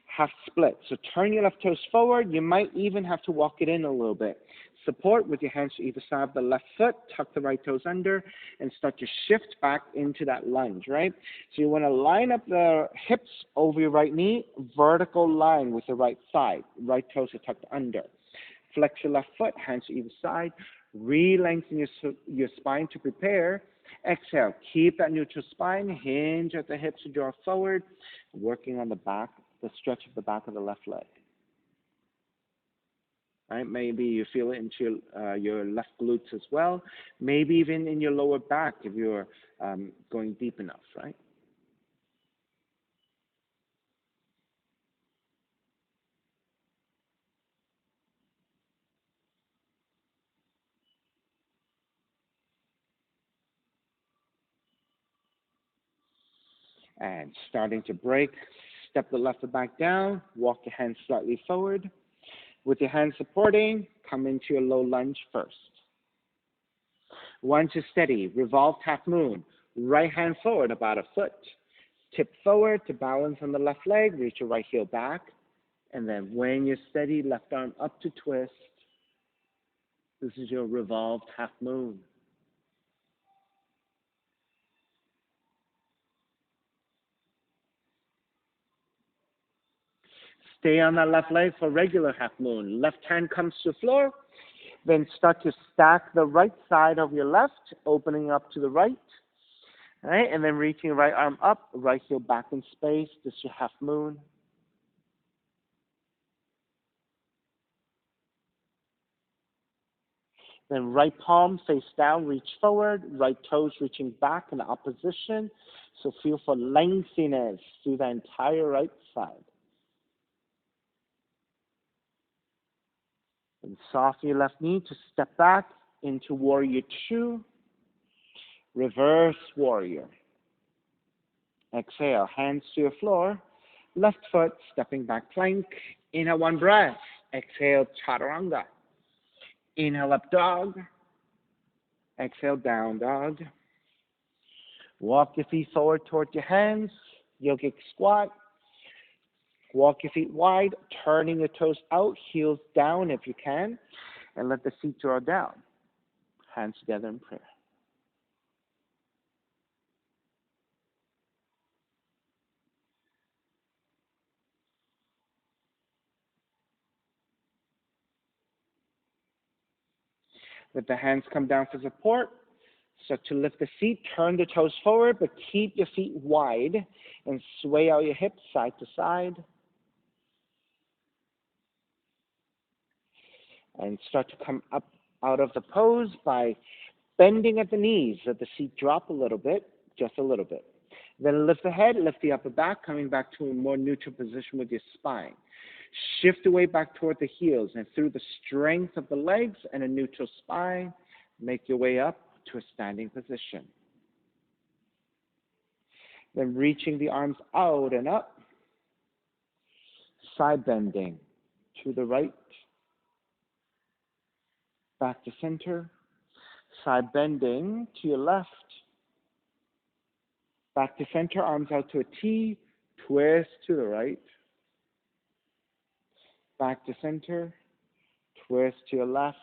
Half split. So turn your left toes forward. You might even have to walk it in a little bit. Support with your hands to either side of the left foot, tuck the right toes under, and start to shift back into that lunge, right? So you want to line up the hips over your right knee, vertical line with the right side. Right toes are tucked under. Flex your left foot, hands to either side. Re-lengthen your spine to prepare. Exhale. Keep that neutral spine. Hinge at the hips to draw forward. Working on the back, the stretch of the back of the left leg. right? Maybe you feel it into your left glutes as well, maybe even in your lower back if you're going deep enough, right? And starting to break, step the left foot back down, walk your hands slightly forward. With your hands supporting, come into your low lunge first. Once you're steady, revolve half moon. Right hand forward about a foot. Tip forward to balance on the left leg, reach your right heel back. And then when you're steady, left arm up to twist. This is your revolved half moon. Stay on that left leg for regular half moon. Left hand comes to the floor. Then start to stack the right side of your left, opening up to the right. All right, and then reaching right arm up, right heel back in space. This is your half moon. Then right palm face down, reach forward, right toes reaching back in the opposition. So feel for lengthiness through the entire right side. And soften your left knee to step back into warrior two, reverse warrior. Exhale, hands to your floor, left foot stepping back plank. Inhale, one breath. Exhale, chaturanga. Inhale, up dog. Exhale, down dog. Walk your feet forward towards your hands. Yogic squat. Walk your feet wide, turning your toes out, heels down if you can, and let the feet draw down. Hands together in prayer. Let the hands come down for support. Start to lift the feet, turn the toes forward, but keep your feet wide and sway out your hips side to side. And start to come up out of the pose by bending at the knees. Let the feet drop a little bit, just a little bit. Then lift the head, lift the upper back, coming back to a more neutral position with your spine. Shift the weight back toward the heels, and through the strength of the legs and a neutral spine, make your way up to a standing position. Then reaching the arms out and up, side bending to the right, back to center, side bending to your left, back to center, arms out to a T, twist to the right, back to center, twist to your left,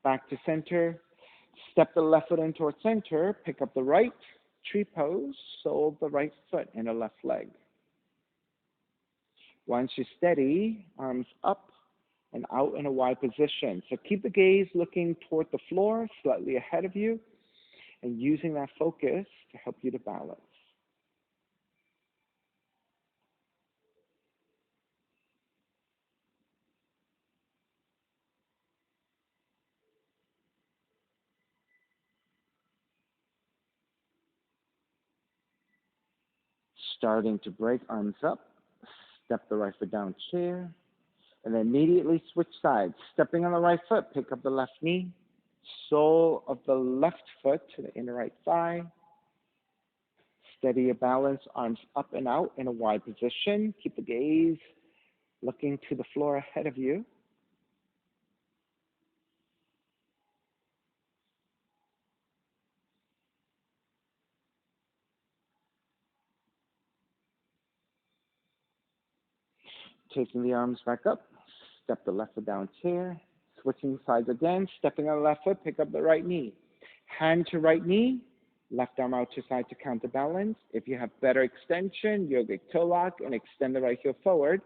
back to center, step the left foot in towards center, pick up the right, tree pose, sole of the right foot and the left leg. Once you're steady, arms up and out in a wide position. So keep the gaze looking toward the floor, slightly ahead of you, and using that focus to help you to balance. Starting to break, arms up, step the right foot down, chair, and then immediately switch sides. Stepping on the right foot, pick up the left knee, sole of the left foot to the inner right thigh. Steady your balance, arms up and out in a wide position. Keep the gaze looking to the floor ahead of you. Taking the arms back up, step the left foot down, chair. Switching sides again, stepping on the left foot, pick up the right knee. Hand to right knee, left arm out to side to counterbalance. If you have better extension, yogic toe lock and extend the right heel forward.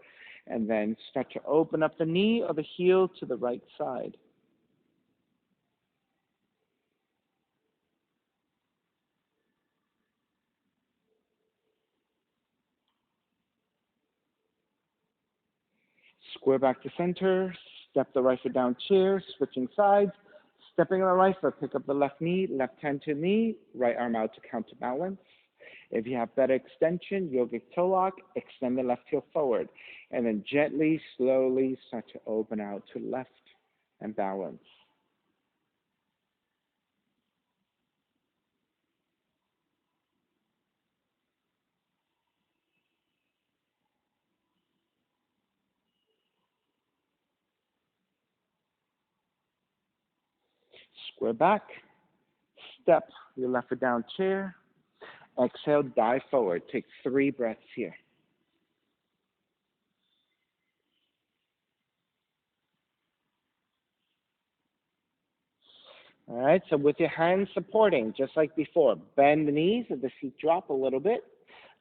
And then start to open up the knee or the heel to the right side. Square back to center. Step the right foot down chair, switching sides. Stepping on the right foot, pick up the left knee, left hand to knee, right arm out to counterbalance. If you have better extension, yogic toe lock, extend the left heel forward. And then gently, slowly start to open out to left and balance. Square back. Step your left foot down chair. Exhale, dive forward. Take 3 breaths here. All right, so with your hands supporting, just like before, bend the knees as the feet drop a little bit.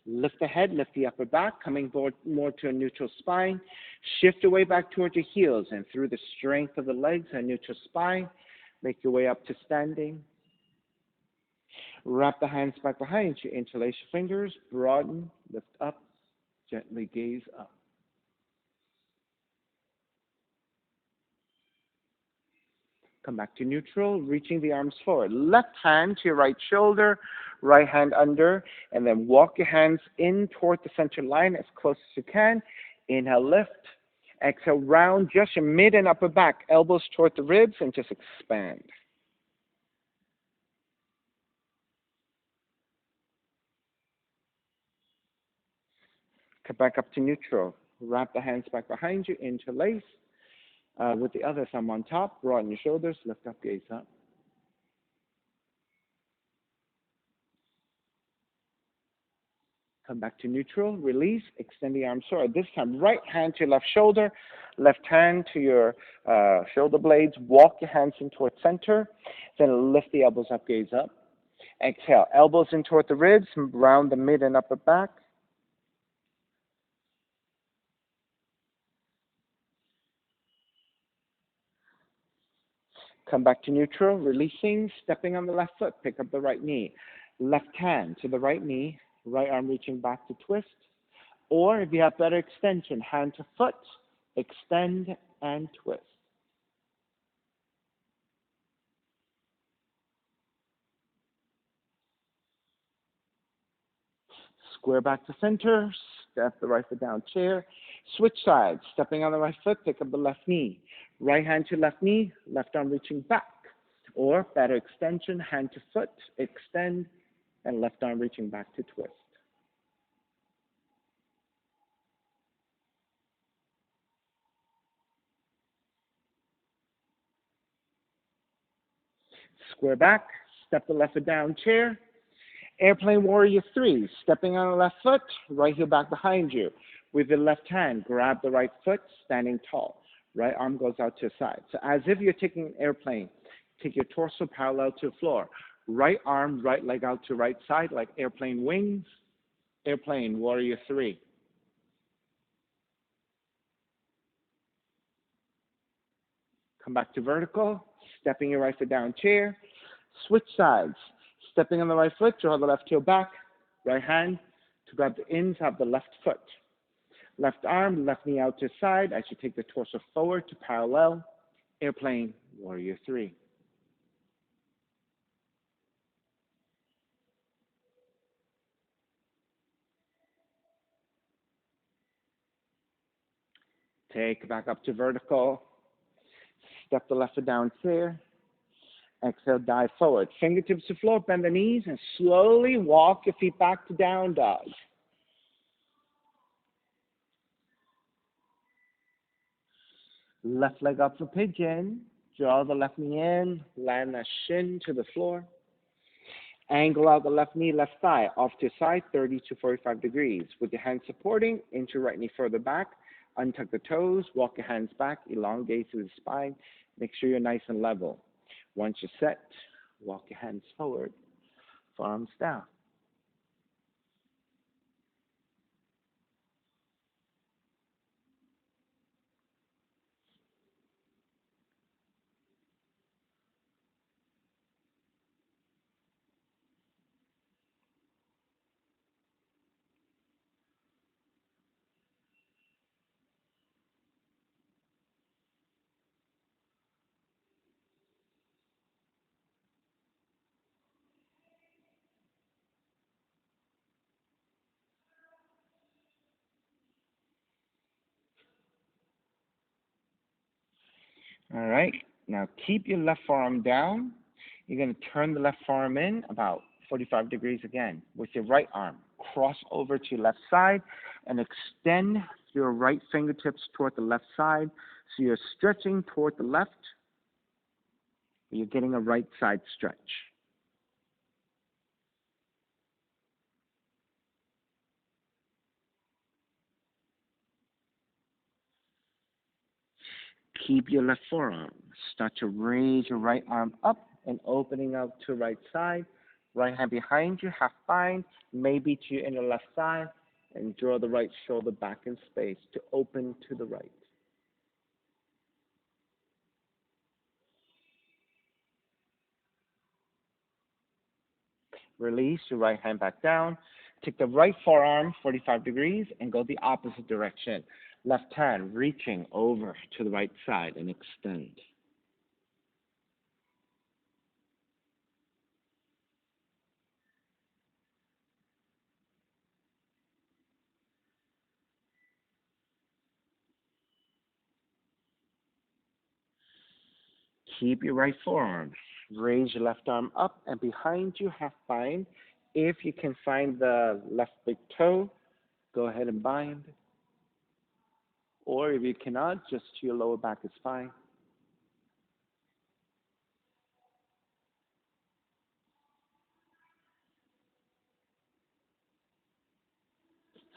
Lift the head, lift the upper back, coming more to a neutral spine. Shift your way back towards your heels and through the strength of the legs and neutral spine, make your way up to standing. Wrap the hands back behind you, interlace your fingers, broaden, lift up, gently gaze up. Come back to neutral, reaching the arms forward. Left hand to your right shoulder, right hand under, and then walk your hands in toward the center line as close as you can. Inhale, lift. Exhale, round just your mid and upper back, elbows toward the ribs, and just expand. Come back up to neutral. Wrap the hands back behind you, interlace. With the other thumb on top, broaden your shoulders, lift up, gaze up. Come back to neutral, release, extend the arms forward. This time, right hand to your left shoulder, left hand to your shoulder blades. Walk your hands in toward center, then lift the elbows up, gaze up. Exhale, elbows in toward the ribs, round the mid and upper back. Come back to neutral, releasing, stepping on the left foot, pick up the right knee. Left hand to the right knee, right arm reaching back to twist. Or if you have better extension, hand to foot, extend and twist. Square back to center, step the right foot down chair. Switch sides, stepping on the right foot, pick up the left knee. Right hand to left knee, left arm reaching back. Or better extension, hand to foot, extend, and left arm reaching back to twist. Square back, step the left foot down chair. Airplane Warrior 3, stepping on the left foot, right heel back behind you. With the left hand, grab the right foot, standing tall. Right arm goes out to the side. So as if you're taking an airplane, take your torso parallel to the floor. Right arm, right leg out to right side like airplane wings. Airplane Warrior 3. Come back to vertical, stepping your right foot down chair. Switch sides. Stepping on the right foot, draw the left heel back. Right hand to grab the ins of the left foot. Left arm, left knee out to the side as you take the torso forward to parallel. Airplane Warrior 3. Take back up to vertical. Step the left foot down chair. Exhale, dive forward. Fingertips to floor, bend the knees, and slowly walk your feet back to down dog. Left leg up for pigeon. Draw the left knee in, land the shin to the floor. Angle out the left knee, left thigh, off to the side, 30 to 45 degrees. With your hands supporting, inch your right knee further back. Untuck the toes, walk your hands back, elongate through the spine. Make sure you're nice and level. Once you're set, walk your hands forward, arms down. All right. Now keep your left forearm down. You're going to turn the left forearm in about 45 degrees again with your right arm. Cross over to your left side and extend your right fingertips toward the left side. So you're stretching toward the left. You're getting a right side stretch. Keep your left forearm. Start to raise your right arm up and opening out to right side. Right hand behind you, half bind, maybe to your inner left side, and draw the right shoulder back in space to open to the right. Release your right hand back down. Take the right forearm 45 degrees and go the opposite direction. Left hand reaching over to the right side and extend. Keep your right forearm. Raise your left arm up and behind you, half bind. If you can find the left big toe, go ahead and bind. Or if you cannot, just to your lower back is fine.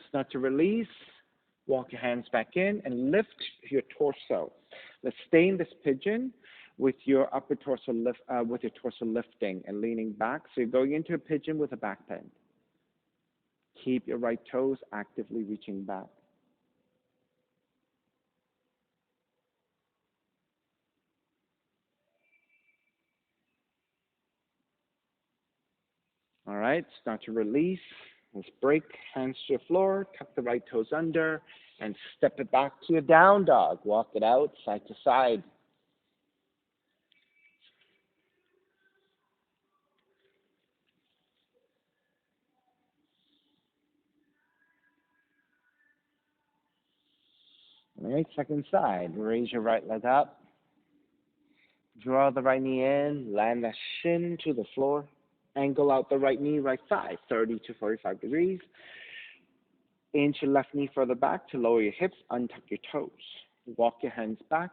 Start to release. Walk your hands back in and lift your torso. Let's stay in this pigeon with your upper torso with your torso lifting and leaning back. So you're going into a pigeon with a back bend. Keep your right toes actively reaching back. All right, start to release. Let's break, hands to the floor, tuck the right toes under, and step it back to your down dog. Walk it out side to side. All right, second side. Raise your right leg up. Draw the right knee in, land that shin to the floor. Angle out the right knee, right thigh, 30 to 45 degrees. Inch your left knee further back to lower your hips, untuck your toes. Walk your hands back,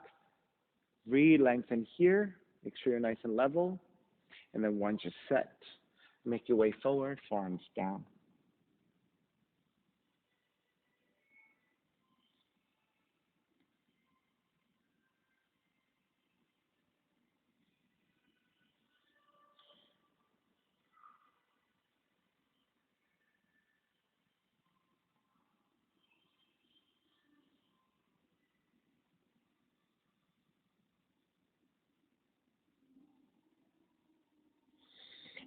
re-lengthen here, make sure you're nice and level. And then once you're set, make your way forward, forearms down.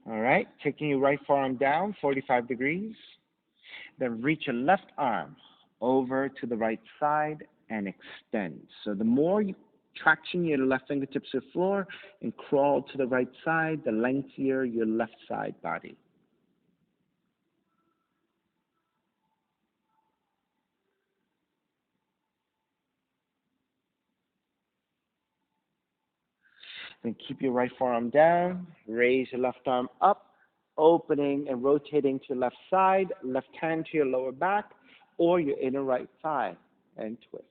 All right, taking your right forearm down, 45 degrees. Then reach your left arm over to the right side and extend. So the more you traction your left fingertips to the floor and crawl to the right side, the lengthier your left side body. Then keep your right forearm down, raise your left arm up, opening and rotating to your left side, left hand to your lower back or your inner right thigh, and twist.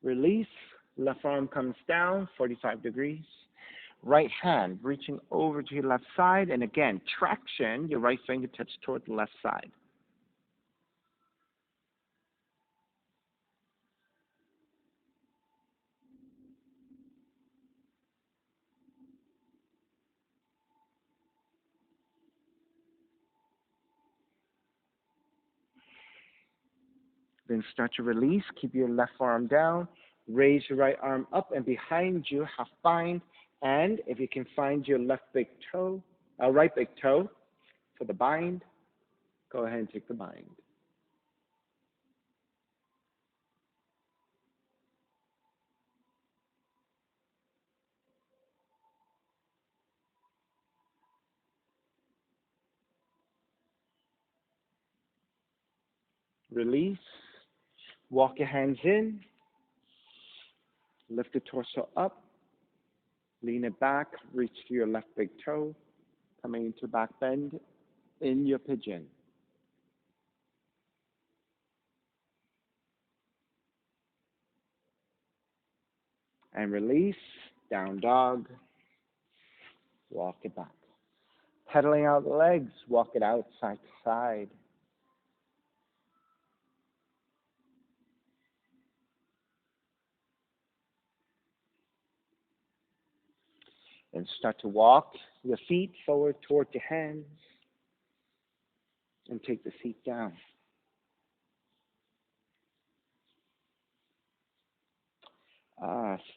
Release, left arm comes down, 45 degrees. Right hand reaching over to your left side, and again, traction your right fingertips toward the left side. Then start to release. Keep your left arm down. Raise your right arm up and behind you, half bind. And if you can find your right big toe for the bind, go ahead and take the bind. Release. Walk your hands in. Lift the torso up. Lean it back. Reach to your left big toe. Coming into back bend in your pigeon. And release. Down dog. Walk it back. Pedaling out the legs. Walk it out side to side. And start to walk your feet forward toward your hands. And take the seat down.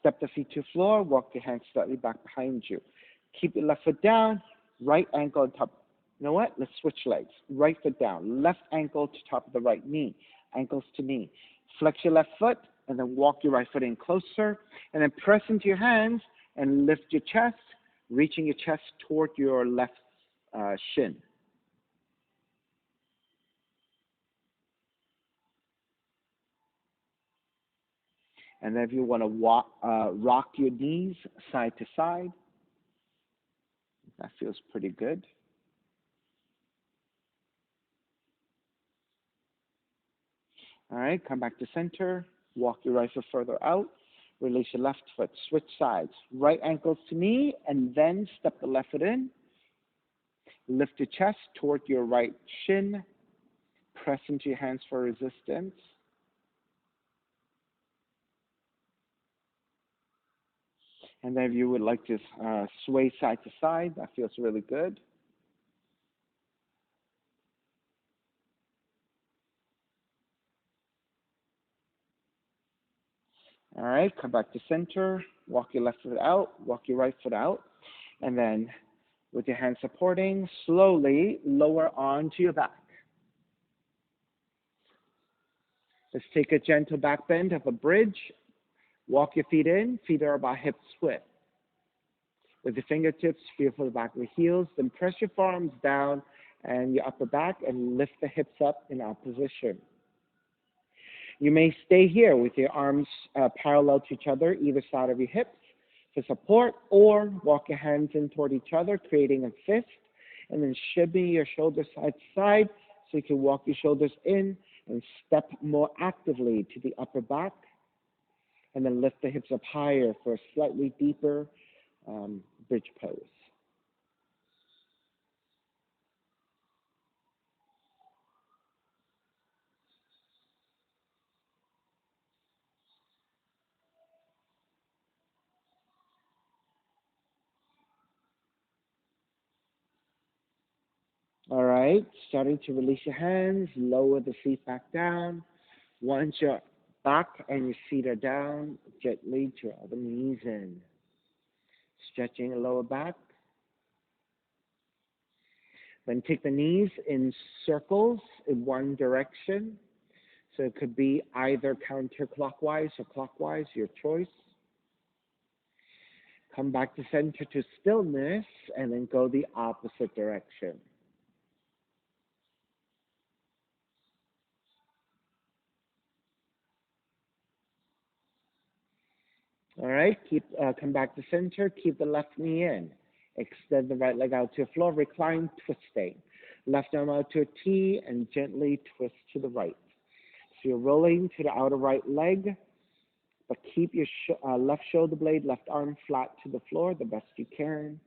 Step the feet to the floor. Walk your hands slightly back behind you. Keep your left foot down. Right ankle on top. You know what? Let's switch legs. Right foot down. Left ankle to top of the right knee. Ankles to knee. Flex your left foot and then walk your right foot in closer. And then press into your hands and lift your chest, reaching your chest toward your left shin. And then if you want to rock your knees side to side, that feels pretty good. All right, come back to center. Walk your right foot further out. Release your left foot. Switch sides. Right ankles to knee, and then step the left foot in. Lift your chest toward your right shin. Press into your hands for resistance. And then if you would like to sway side to side, that feels really good. All right, come back to center. Walk your left foot out. Walk your right foot out. And then with your hands supporting, slowly lower onto your back. Let's take a gentle back bend of a bridge. Walk your feet in. Feet are about hip width. With your fingertips, feel for the back of the heels. Then press your forearms down and your upper back and lift the hips up in opposition. You may stay here with your arms parallel to each other, either side of your hips for support, or walk your hands in toward each other, creating a fist, and then shimmy your shoulders side to side so you can walk your shoulders in and step more actively to the upper back, and then lift the hips up higher for a slightly deeper bridge pose. All right, starting to release your hands, lower the feet back down. Once your back and your feet are down, gently draw the knees in. Stretching the lower back. Then take the knees in circles in one direction. So it could be either counterclockwise or clockwise, your choice. Come back to center to stillness and then go the opposite direction. All right, come back to center, keep the left knee in. Extend the right leg out to the floor, recline, twisting. Left arm out to a T and gently twist to the right. So you're rolling to the outer right leg, but keep your left shoulder blade, left arm flat to the floor the best you can.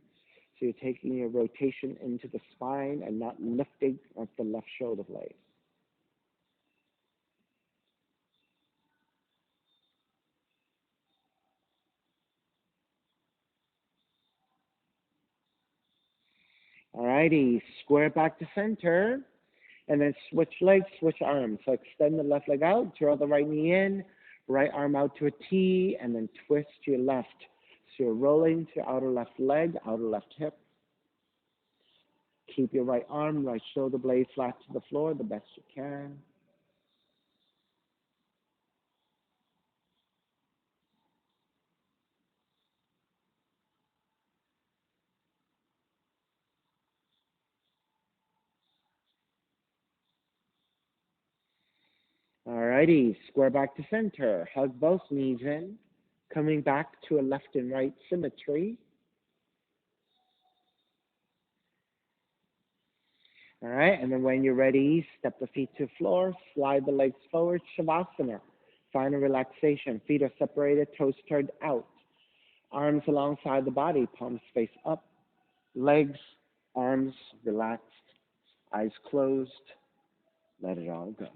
So you're taking your rotation into the spine and not lifting of the left shoulder blade. All righty, square back to center, and then switch legs, switch arms. So extend the left leg out, draw the right knee in, right arm out to a T, and then twist to your left. So you're rolling to outer left leg, outer left hip. Keep your right arm, right shoulder blade flat to the floor the best you can. Alrighty, square back to center. Hug both knees in, coming back to a left and right symmetry. All right, and then when you're ready, step the feet to the floor, slide the legs forward, Shavasana. Final relaxation. Feet are separated, toes turned out. Arms alongside the body, palms face up. Legs, arms relaxed, eyes closed. Let it all go.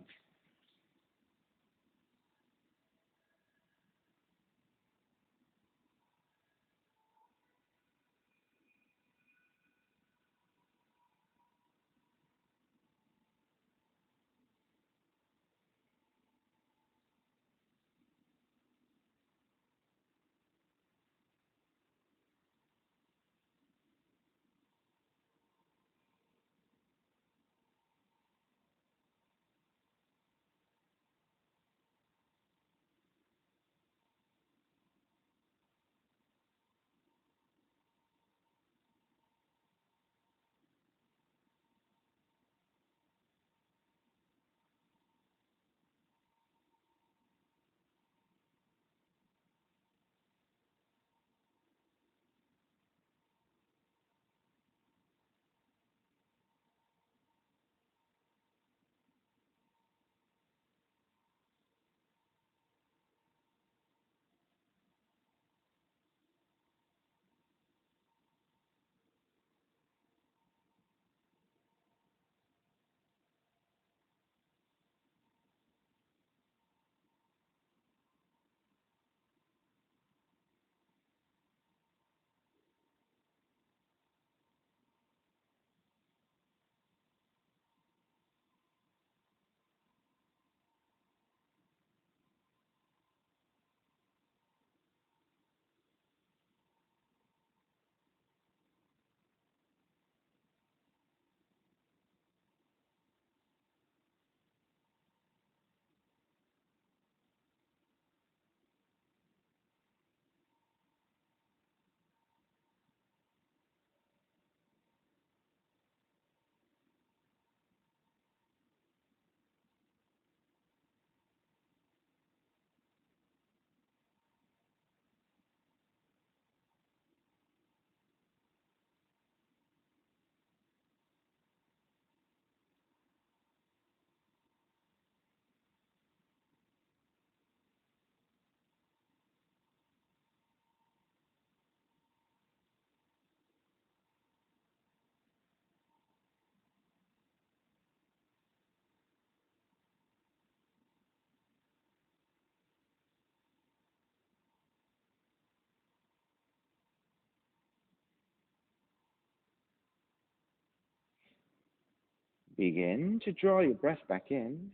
Begin to draw your breath back in,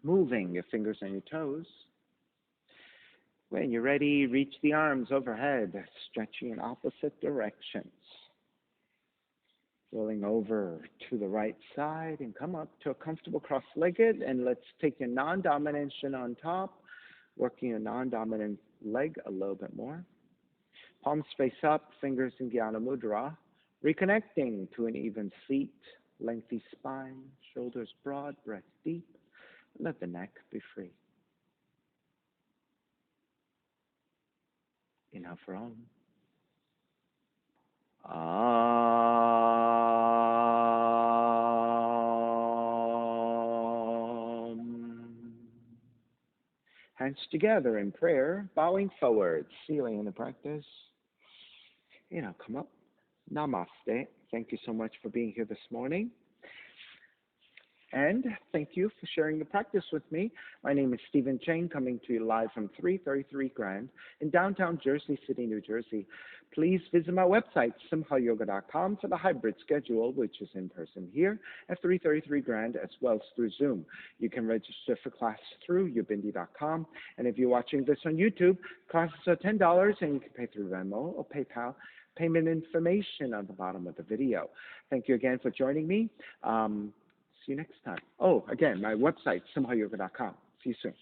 moving your fingers on your toes. When you're ready, reach the arms overhead, stretching in opposite directions. Rolling over to the right side and come up to a comfortable cross-legged. And let's take your non-dominant shin on top, working your non-dominant leg a little bit more. Palms face up, fingers in Jnana Mudra. Reconnecting to an even seat, lengthy spine, shoulders broad, breath deep. Let the neck be free. Inhale for Om. Hands together in prayer, bowing forward, sealing the practice. Come up. Namaste. Thank you so much for being here this morning. And thank you for sharing the practice with me. My name is Stephen Chang, coming to you live from 333 Grand in downtown Jersey City, New Jersey. Please visit my website, simhayoga.com, for the hybrid schedule, which is in person here at 333 Grand, as well as through Zoom. You can register for class through yubindi.com. And if you're watching this on YouTube, classes are $10, and you can pay through Venmo or PayPal. Payment information on the bottom of the video. Thank you again for joining me. See you next time. Oh, again, my website, simhayoga.com. See you soon.